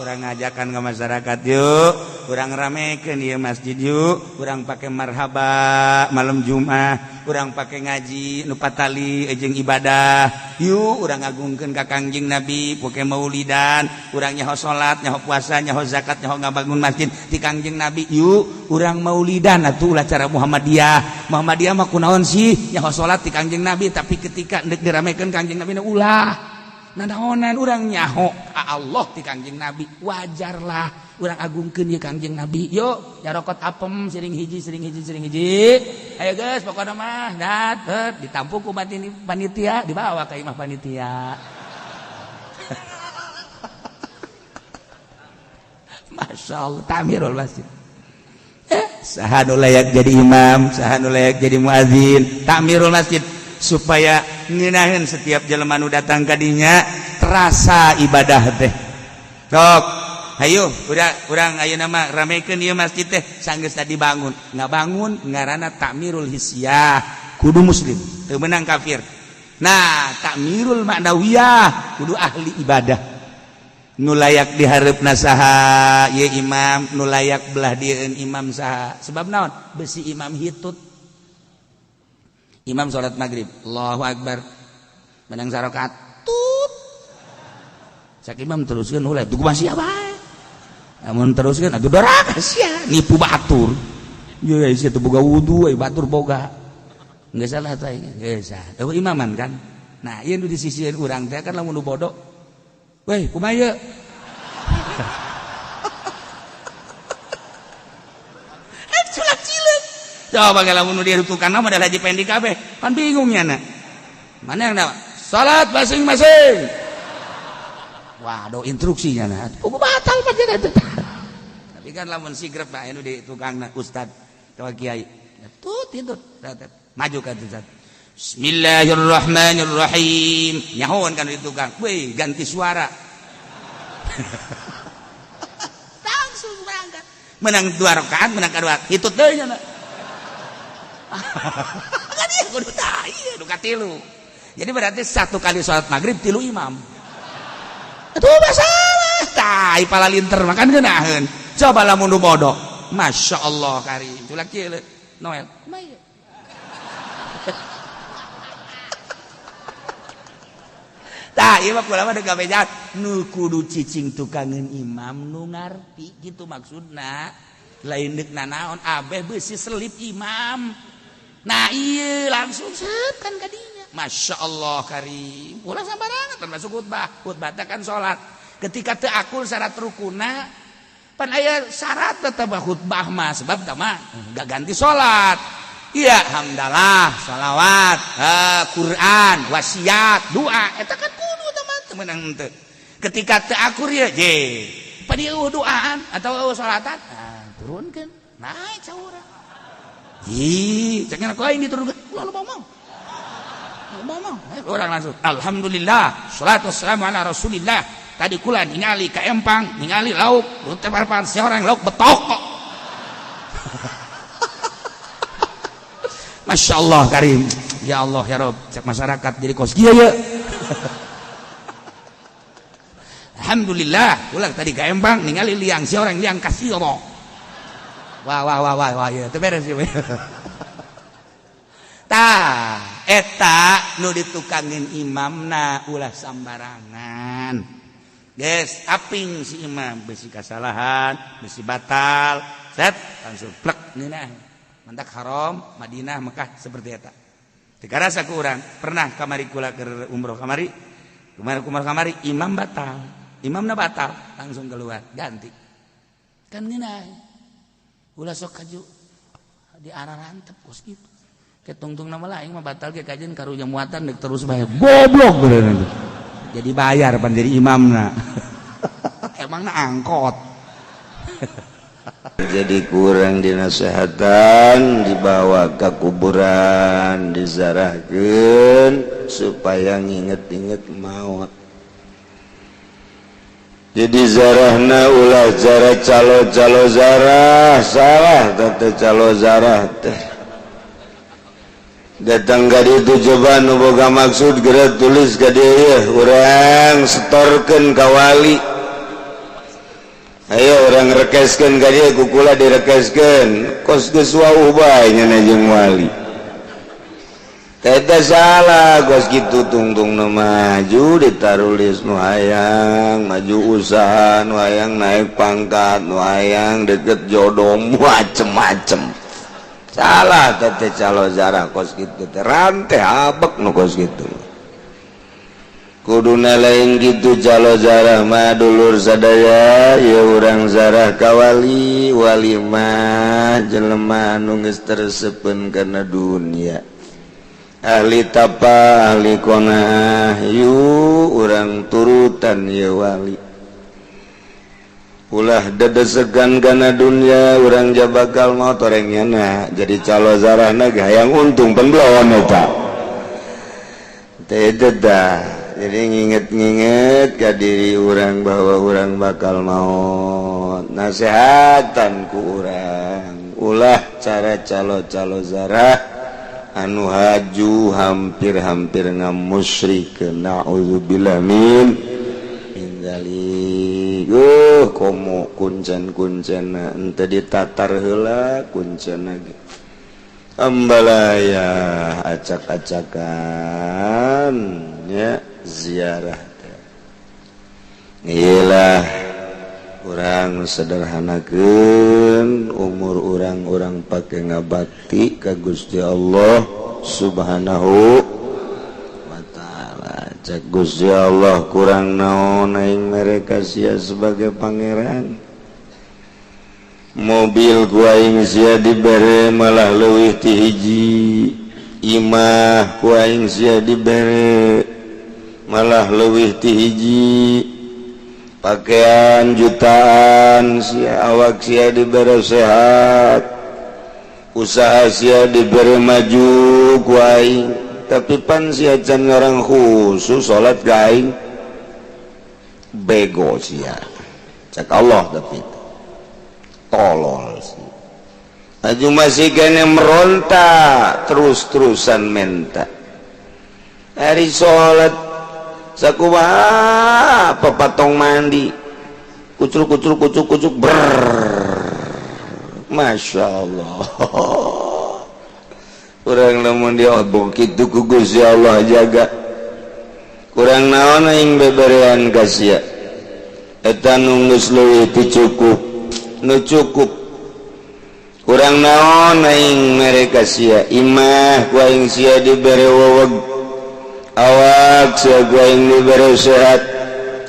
orang ngajakan ke masyarakat yuk, orang ramekeun ieu masjid yuk, orang pakai marhaba malam Jumat, orang pakai ngaji nu patali jeung ibadah. Yuk, orang ngagungkeun ka Kangjeng Nabi, poke maulidan, urang nyaho salat, nyaho puasa, nyaho zakat, nyaho ngabangun masjid ti Kangjeng Nabi. Yuk, urang maulidan atuh ulah cara Muhammadiyah. Muhammadiyah mah kunaon sih? Nyaho salat ti Kangjeng Nabi, tapi ketika deuk diramekeun Kangjeng Nabi ulah nanaonan urang nyaho Allah ti Kangjeng Nabi, wajarlah urang agungkeun ieu Kangjeng Nabi. Yuk nyarokot apem sering hiji. Ayo geus pokona mah dat ditampung ku panitia, dibawa ka imah panitia. Masya Allah, tamirul masjid. Saha nu layak jadi imam, saha nu layak jadi muadzin, tamirul masjid supaya ngeunaheun setiap jelema nu datang ka dinya terasa ibadah teh. Sok Hayo urang ayeuna mah ramekeun ieu masjid teh sanggeus tadi bangun ngabangun ngaranna takmirul hisyah kudu muslim teu meunang kafir. Nah takmirul ma'nawiyah kudu ahli ibadah nu layak dihareupeuna saha ieu imam nu layak belah dieun imam saha sebab naon besi imam hitut imam salat maghrib Allahu akbar menang sarakaat tut sak imam teruskeun ulah tugu masih bae amun teruskeun atuh doraka sia nipu batur ieu sia teu boga wudu batur boga geus salah teh geus eueuh imaman kan nah ieu nu disisieun urang teh kan lamun nu bodoh weh kumaha ieu culak cileuk coba ge lamun nu dirutukan mah da haji pendi kabeh pan bingung nya na mana yang da salat masing-masing waduh instruksinya na kudu batal panjenengan teh tapi kan lamun sigrep bae nu di tukangna ustad atawa kiai tut maju ka ustad Bismillahirrahmanirrahim nyahoan kan di tukang weh ganti suara langsung berangkat menang 2 rakaat menang kedua hitut deui nya kan ieu kudu tah ieu nu katilu jadi berarti 1 kali salat maghrib 3 imam itu masalah tah pala linter makan geunaheun coba lamun nu bodoh masyaallah karim culak cileuk Noel kumaha tah ieu mah kula mah deuk gawe jahat nu kudu cicing tukangeun imam nu ngarti gitu maksudna lain deuk nanaon abeh beusi selip imam nah ieu langsung set kan ka dinya masyaallah karim ulah sambarangan termasuk khutbah teh kan salat ketika teu akul syarat rukunna pan aya syarat tetep khutbah mah sebab tah mah gak ganti salat iya hamdalah salawat Quran wasiat doa eta kan kudu teman menang teu ketika teu akur ya je pan ieu doaan atau salatan turunkeun naik saurang ih cenah ku aing diturunkeun ulah mau orang langsung alhamdulillah sholatu wassalamu ala rasulillah tadi kula ningali ka empang ningali lauk teu parapan seorang lauk betok kok Masya Allah karim ya Allah ya Rob cek masyarakat jadi kos kieu ya alhamdulillah ulah tadi ka empang ningali liang si orang liang kasih Allah wah ya teu beres ieu tah eta nu ditukangin imamna ulah sambarangan geus aping si imam besi kasalahan besi batal set langsung plek ngeunah mantak haram Madinah Mekah seperti eta teu karasa ku urang pernah kamari kula keur umroh kamari imam batal imamna batal langsung keluar ganti kan ngeunah ulah sok kaju di arah rantep kos kitu ketungtung nama lain mah batal ke kajian karunya muatan dek terus bayar goblok beneran jadi bayar pan jadi imamna emangna angkot jadi kurang dinasehatan dibawa ke kuburan dizarahkeun supaya nginget-inget maut jadi zarahna ulah zarah calo zarah salah teh calo zarah teh datang gadi tujuan nu boga maksud geura tulis gadi ieu urang setorkeun ka wali ayo urang rekeskeun gadi ku kula direkeskeun kos geus wauh bae nya jeung wali eta salah kos kitu tungtung nu maju ditarulis nu hayang maju usaha nu hayang naik pangkat nu hayang deket jodoh macem-macem salah tete calo zarah kos gitu rantai abek nu kos gitu kuduna lain gitu calo zarah mah dulur sadaya ya urang zarah kawali wali mah jelema nu geus teresepeun kana dunia ahli tapa ahli qanaah yu urang turutan ya wali ulah dedesegan kana dunia urang jabakal mau torengnya jadi calo zarahna ge hayang untung penblon eta teh dah jadi nginget-nginget ka diri urang bahwa urang bakal maut. Nasehatan ku urang ulah cara calo-calo zarah anu haju hampir-hampir ngamusyrikeun. Nauzubillah min dzalik. Komo kuncen-kuncenna henteu ditatar heula kuncenna ge. Ambalaya acak-acakan ya ziarah teh. Iyalah urang sederhanakeun umur urang pake ngabakti ka Gusti Allah Subhanahu wa taala. Cak Gusti Allah kurang naon aing mereka sia sebagai pangeran. Mobil ku aing sia dibere malah leuwih ti hiji. Imah ku aing sia dibere malah leuwih ti hiji. Pakaian jutaan sia awak sia dibere sehat. Usaha sia dibere maju ku aing. Tapi pan sia can ngarang khusus salat ka aing bego sia. Cak Allah tapi tolol sih. Aju masih kena meronta terus-terusan menta. Hari sholat sakumaha pepatong mandi kucuk brrrr. Masya Allah. Kurang lamun diobong kitu ku Gusti Allah jaga. Kurang naon aing beberean ka sia. Eta nu geus leuwih ti cukup. Nu cukup kurang naon aing mereka sia. Imah ku aing sia dibere weweg, awak sia ku aing dibere sehat,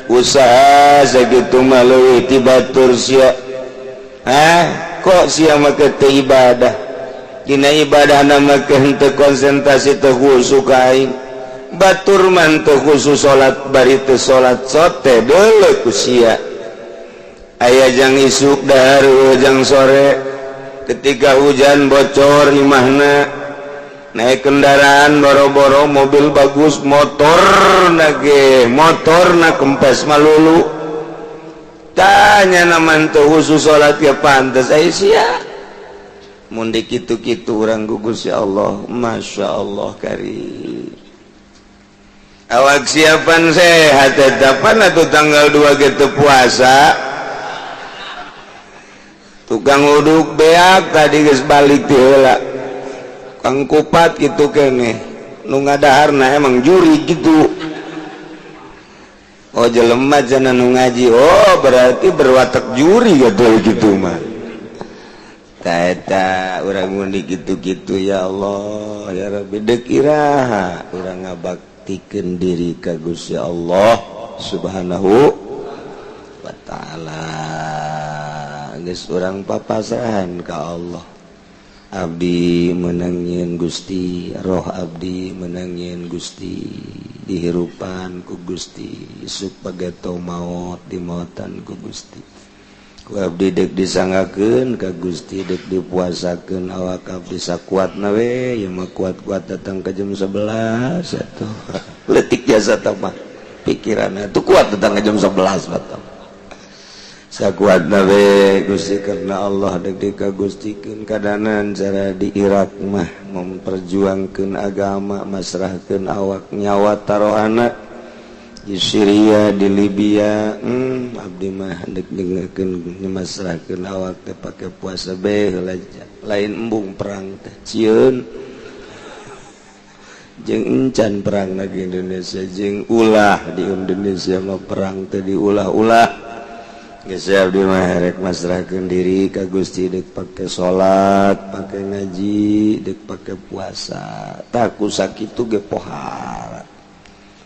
usaha sakitu mah leuwih ti batur sia. Kok sia make teu ibadah, dina ibadahna make henteu konsentrasi teu khusyuk ka aing. Batur man teu khusyuk salat bari teu salat sote deuleu ku sia. Aya jang isuk dahar jang sore ketika hujan bocor imahna naik kendaraan boro-boro mobil bagus motor na kempes malulu tanya naman teu khusus salat ya pantes aya sia mun dikitu-kitu urang gugus ya Allah. Masya Allah karim. Awak siapan sehat eta pan atuh tanggal 2 ge teu puasa. Tukang uduk beak tadi geus balik ti heula. Kang kupat kitu keneh. Nu ngadaharna emang juri gitu. Oh jelema cenah nu ngaji. Oh berarti berwatak juri gitu mah. Ta eta urang mun kitu-kitu ya Allah ya Rabbi deuk iraha urang ngabaktikeun diri ka Gusti Allah Subhanahu wa taala. Geus urang papasrahan ka Allah. Abdi menangieun Gusti, roh abdi menangieun Gusti, dihirupan ku Gusti, isuk pageto maot dimautan ku Gusti. Ku abdi deuk disangakeun ka Gusti, deuk dipuasakeun awak abdi sakuatna we, ieu mah kuat-kuat datang ka jam 11 atuh. Leutik jasa tah mah pikiranna tuh kuat datang ka jam 11 batam. Sakuatna we Gusti karena Allah deuk dikagustikeun kadanan cara di Irak mah memperjuangkeun agama masrahkeun awak nyawa tarohana di Syria di Libya abdi mah deuk dengekeun masrahkeun awak teh pake puasa be heula lain embung perang teh cieun jeung encan perang di Indonesia jeung ulah di Indonesia mah perang teh diulah-ulah. Geus abdi mah rek masrahkeun diri ka Gusti deuk pake salat, pake ngaji, deuk pake puasa. Tah ku sakitu ge pohara.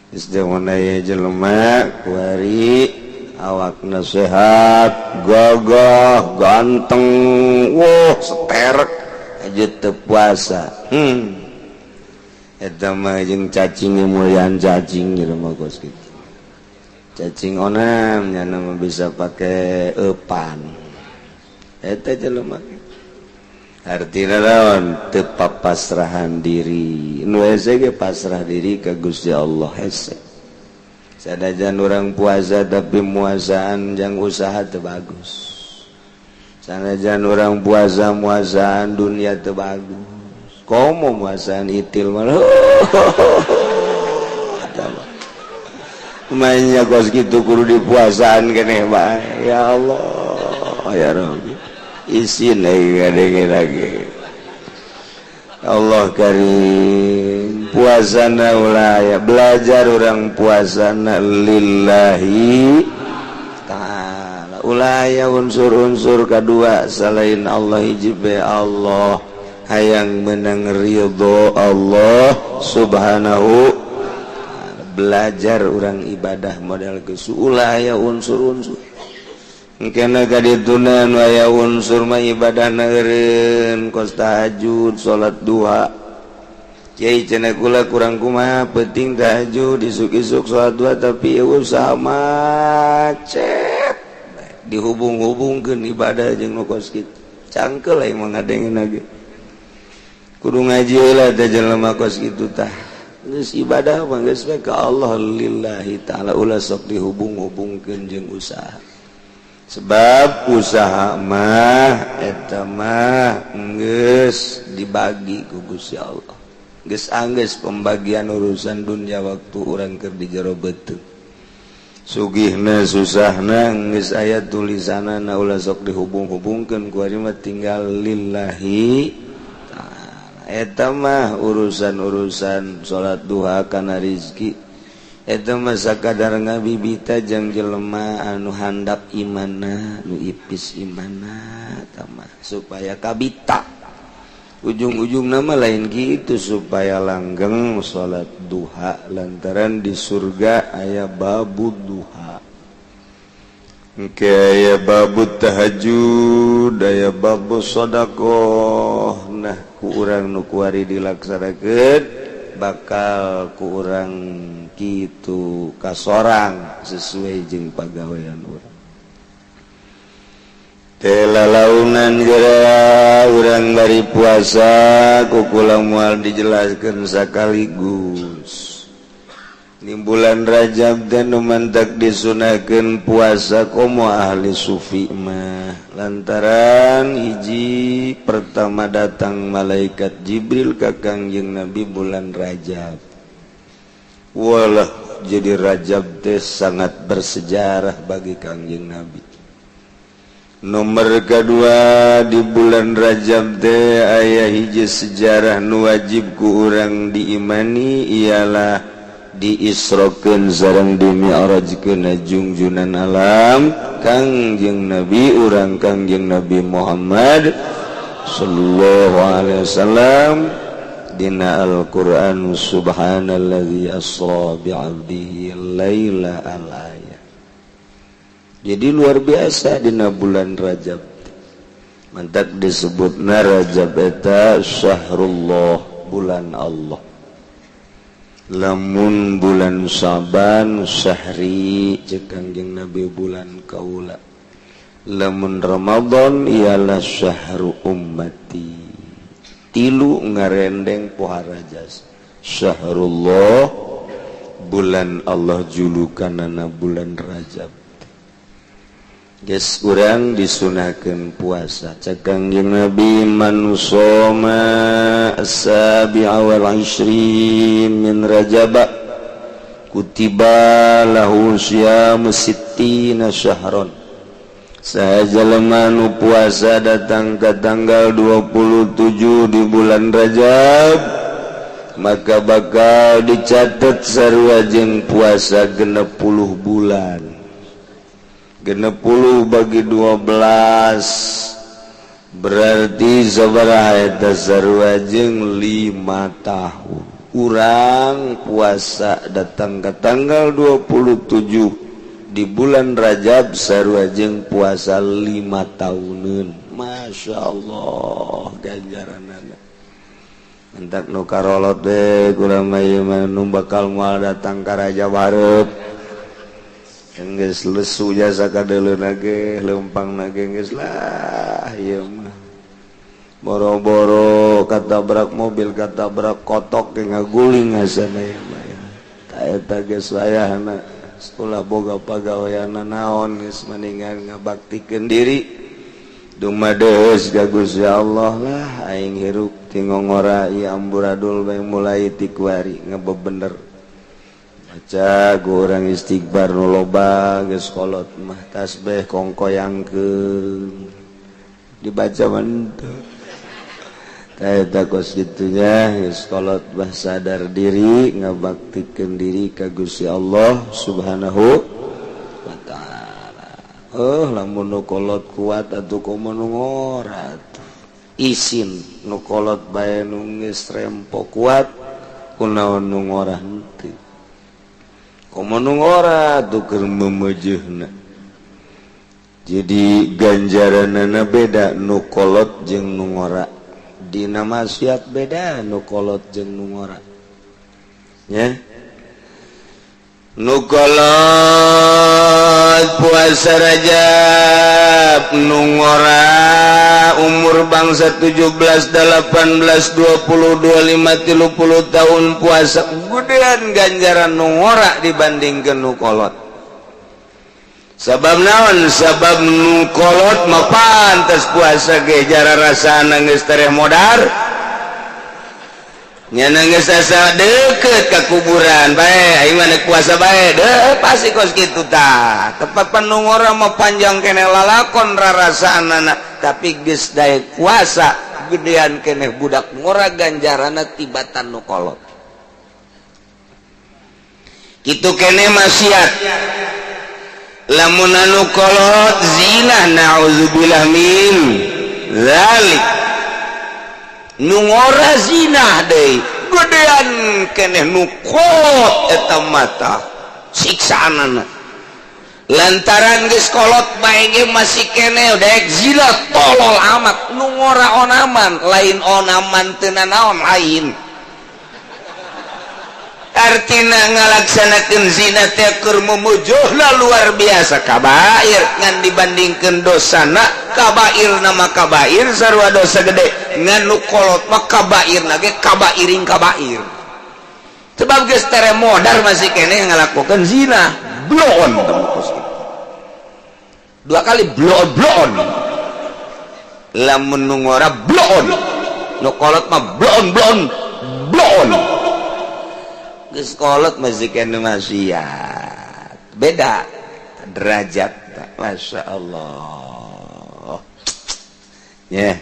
Geus demun aya jelema kuari awakna sehat, gagah, ganteng, seterek aja teu puasa. Eta mah jeung cacing mulian cacing ieu mah kos kitu. Cacing onam nyana mah bisa pakai eupan. Eta jelema artina naon teu papasrahan diri. Nu hese ge pasrah diri ka Gusti Allah hese. sanajan orang puasa tapi muasaan jang usaha teu bagus, sanajan orang puasa muasaan dunia teu bagus, komo muasaan itil malah mainnya kos gitu kudu dipuasaan keneh bae ya Allah ya Rabbi isin lagi Allah karim puasana ulah ya belajar orang puasana lillahi ta'ala ulah ya unsur-unsur kedua selain Allah hijib Allah hayang menang ridho Allah subhanahu ta'ala belajar orang ibadah model geus ulah ya unsur-unsur kena kaditunan waya unsur mah ibadah neureun kos tahajud salat duha kiai cenah kula kurang kumaha penting tahajud isuk-isuk salat duha tapi usaha macet dihubung-hubungkeun ibadah jeung nu kos kitu cangkel lain mangadengeun lagi kudu ngaji heula teh jelema kos kitu tah geus ibadah mah geus bae ka Allah lillahi taala ulah sok dihubung-hubungkeun jeung usaha sebab usaha mah eta mah geus dibagi ku Gusti Allah geus anggeus pembagian urusan dunia waktu urang keur di jero beuteung sugihna susahna geus aya tulisanana ulah sok dihubung-hubungkeun ku ari mah tinggal lillahi ta'ala eta mah urusan-urusan salat duha kana rezeki eta mah sakadar ngabibita jeung jelema anu handap imanna nu ipis imanna tamah supaya kabita ujung-ujungna mah lain kitu supaya langgeng salat duha lantaran di surga aya babud duha engke aya babud tahajud aya babud sedekah nah ku urang nu kuari dilaksanakeun bakal ku urang kitu kasorang sesuai jeung pagawean urang teh lalaunan geura urang bari puasa ku kula moal dijelaskeun sakaligus di bulan Rajab teh nu mantak disunahkeun puasa komo ahli sufi mah lantaran hiji pertama datang malaikat Jibril ka Kangjeng Nabi bulan Rajab walah jadi Rajab teh sangat bersejarah bagi Kangjeng Nabi. Nomor kedua di bulan Rajab teh aya hiji sejarah nu wajib ku urang diimani ialah diisrokeun sareng dimi'rajkeun junjunan alam Kangjeng Nabi urang Kangjeng Nabi Muhammad sallallahu alaihi wasallam dina Al-Quran subhanalladzi asra bi'abdihi laila al-ayah. Jadi luar biasa dina bulan Rajab mantak disebutna Rajab eta syahrullah bulan Allah lamun bulan Syaban syahri cek Kangjeng Nabi bulan kaula lamun Ramadan ialah syahru ummati tilu ngarendeng pohara jas syahrullah bulan Allah julukanana bulan Rajab geus urang disunahkeun puasa cak Kangjeng Nabi man shoma as-sabi'a wal 'ishrin min Rajab kutiba lahu syiyamu sittina syahron sajalema nu puasa datang ke tanggal 27 di bulan Rajab maka bakal dicatat sarua jeung puasa 60 bulan 60 bagi 12 berarti sabaraha eta sarua jeung 5 tahun urang puasa datang ke tanggal 27 di bulan Rajab sarua jeung puasa 5 tahunan Masya Allah ganjaranana entak nu karolot teh kumaha ieu mah nu bakal moal datang ka Rajab hareup geus lesu jasa kadeuleuna ge leumpangna ge geus lah ieu mah boro-boro katabrak mobil katabrak kotok ge ngaguling asana ieu mah ta eta geus wayahna sekolah boga pagaweana naon geus mendingan ngabaktikeun diri dumadeus ka Gusti Allah lah aing hirup ti ngongora ieu amburadul bae mulai ti kuari ngabebener baca urang istighfar nu loba geus kolot mah tasbih kongkoyangkeun dibaca manteu eta kos kitunya geus kolot bah sadar diri ngabaktikeun diri ka Gusti Allah Subhanahu wa taala. Lamun nu kolot kuat atuh komo nu ngora isin nu kolot bae nu geus rempo kuat kunaon nu ngora henteu komo nu ngora atuh keur memeujeuhna. Jadi ganjaranana beda nu kolot jeung nu ngora. Dina maksiat beda nu kolot jeung nu ngora nya nu kolot puasa Rajab nu ngora umur bangsa 17 18 20 25 30 tahun puasa gedean ganjaran nu ngora dibandingkeun nu kolot. Sabab naon? Sabab nu kolot mah pantes puasa ge jara rasana geus tereh modar nyana geus asa deukeut ka kuburan bae aing mah puasa bae deuh pasti kos kitu tah tepat nu ngora mah panjang keneh lalakon rarasanana tapi geus daek puasa gedean keneh budak ngora ganjarana tibatan nu kolot kitu keneh maksiat. Lamun anu kolot zina naudzubillah min zalik nu ngora zina deui gedean keneh nu kolot eta mata siksaanana lantaran geus kolot bae ge masih keneh daek zina tolol amat nu ngora onaman lain onaman teu naon lain artina ngalaksanakeun zina teh keur mumujuhna luar biasa kabair ngan dibandingkeun dosana kabair nama kabair sarua dosa gede ngan nu kolot mah kabairna ge kabairing kabair sebab geus tere modar masih keneh ngalakokeun zina bloon dua kali bloon lamun nu ngora bloon nu kolot mah bloon geus kolot masih kena maksiat beda derajat Masya Allah ya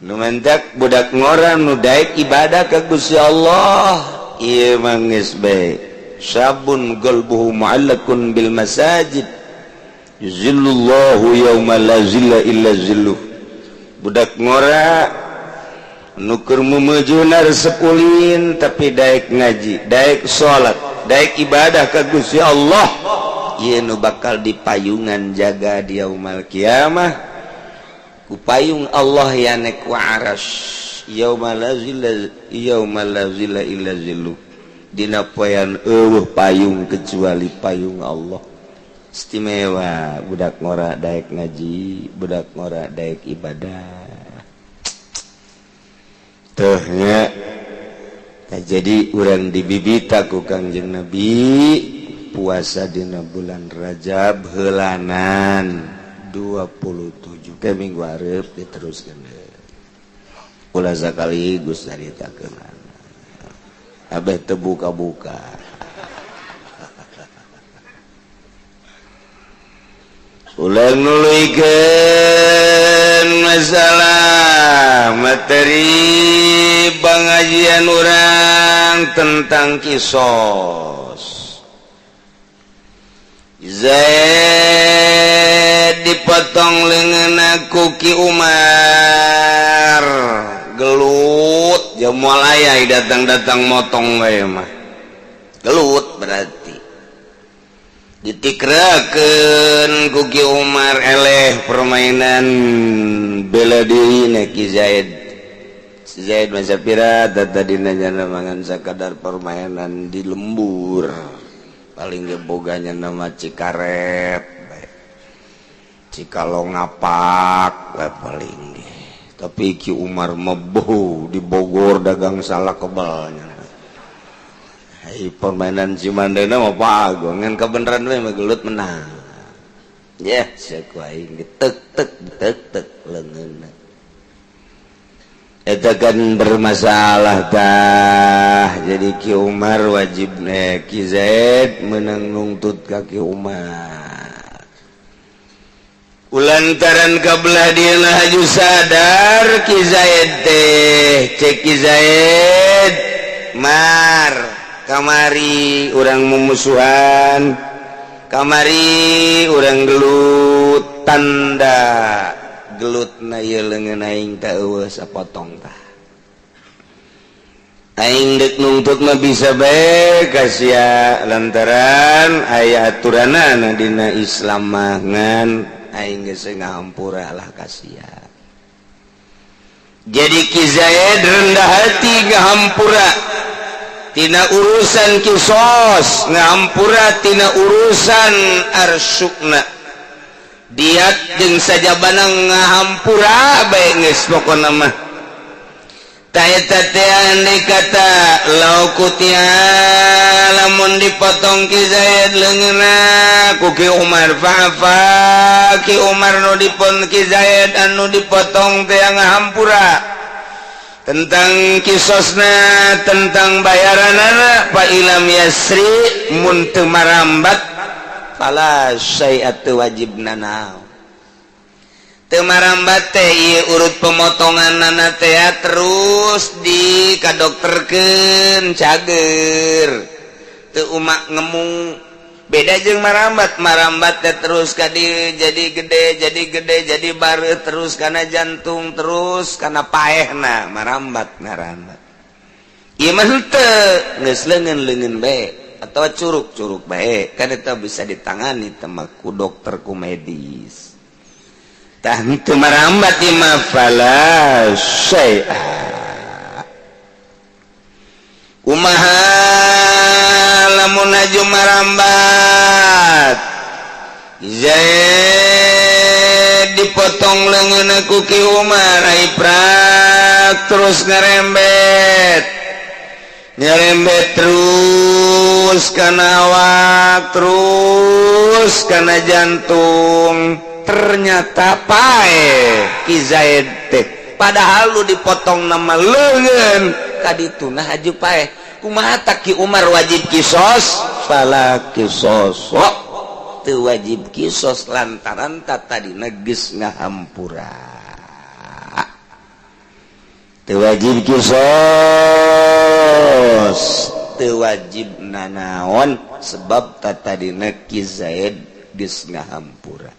nu mentak budak ngora nu daek ibadah ka Gusti Allah ieu mah geus bae sabun qalbuhu mu'allaqun bil masajid yuzillullahu yauma la zilla illa zilluh budak ngora nukur mumujuhna resepulin tapi daek ngaji daek sholat daek ibadah ka Gusti Allah ieu nu bakal dipayungan jaga di yaumul kiamah ku payung Allah yanek wa arasy yauma la zilla illa zilluh dina poean eueuh payung kecuali payung Allah istimewa budak ngora daek ngaji budak ngora daek ibadah tuhnya nah, jadi urang dibibita ku Kangjeng Nabi puasa dina bulan Rajab heulanan 27 ke minggu hareup diteruskeun deui ulah sakaligus caritakeun abeh teu buka-buka ulang nuluykeun masalah materi pengajian urang tentang kisos Zaid dipotong leungeunna ku Ki Umar gelut jamual aya datang-datang motong bae mah gelut berarti ditikrakeun ku Ki Umar eleh permainan bela diri na Ki Zaid. Si Zaid masa pira tadina nyana mangan sakadar permainan di lembur. Paling ge boganya nama cikaret, cikalong ngapak paling ge. Tapi Ki Umar meboh di Bogor dagang salah kebalnya. permainan Cimandena mah pago ngan kebenaran we mah gelut menang. Ya, saku aing tek leungeunna. Eta kan bermasalah tah. Jadi Ki Umar wajib Ki Zaid menang nungtut ka Ki Umar. Ulantaran kabelah dieuna haju sadar Ki Zaid teh, cek Ki Zaid mar kamari urang mumusuhan, kamari urang gelut tanda gelutna ieu leungeun aing teh eueuh sapotong tah. Aing deuk nungtut mah bisa bae ka sia lantaran aya aturanna dina Islam mah ngan aing geus ngahampura lah ka sia. Jadi Ki Zaid rendah hati ngahampura tina urusan kisos, ngahampura tina urusan arsukna. Diat jeung sajabana ngahampura bae geus pokona mah. Ta eta teh andai kata laukutia lamun dipotong Ki Zaid leungeunna ku Ki Umar fa Ki Umar nu dipon Ki Zaid anu dipotong teh ngahampura tentang kisosna tentang bayaranana fa ilam yasri mun teu marambat fala syai'atu wajibna naon. Teu marambat teh ieu urut pemotonganna teh terus dikadokterkeun cager. Teu umak ngemu. Beda jeung marambat. Marambat teh terus kadi jadi gede jadi bareu terus kana jantung terus kana paehna marambat ngaranna. Ieu mah henteu geus leungeun-leungeun bae atawa curug-curug bae kan eta bisa ditangani teh mah ku dokter ku medis. Tah henteu marambat ieu mah fala syai'a. Kumaha lamun aju marambat Zaid dipotong leungeunna ku Ki Umar ai prak terus ngarembet terus kana awak terus kana jantung. Ternyata pae Ki Zaid teh padahal lu dipotong nama leungeun kadituna haju pae. Kumaha tak Ki Umar wajib kisos fala kisos teu wajib kisos lantaran tadina geus ngahampura. Teu wajib kisos teu wajib nanaon sebab tadina Ki Zaid geus ngahampura.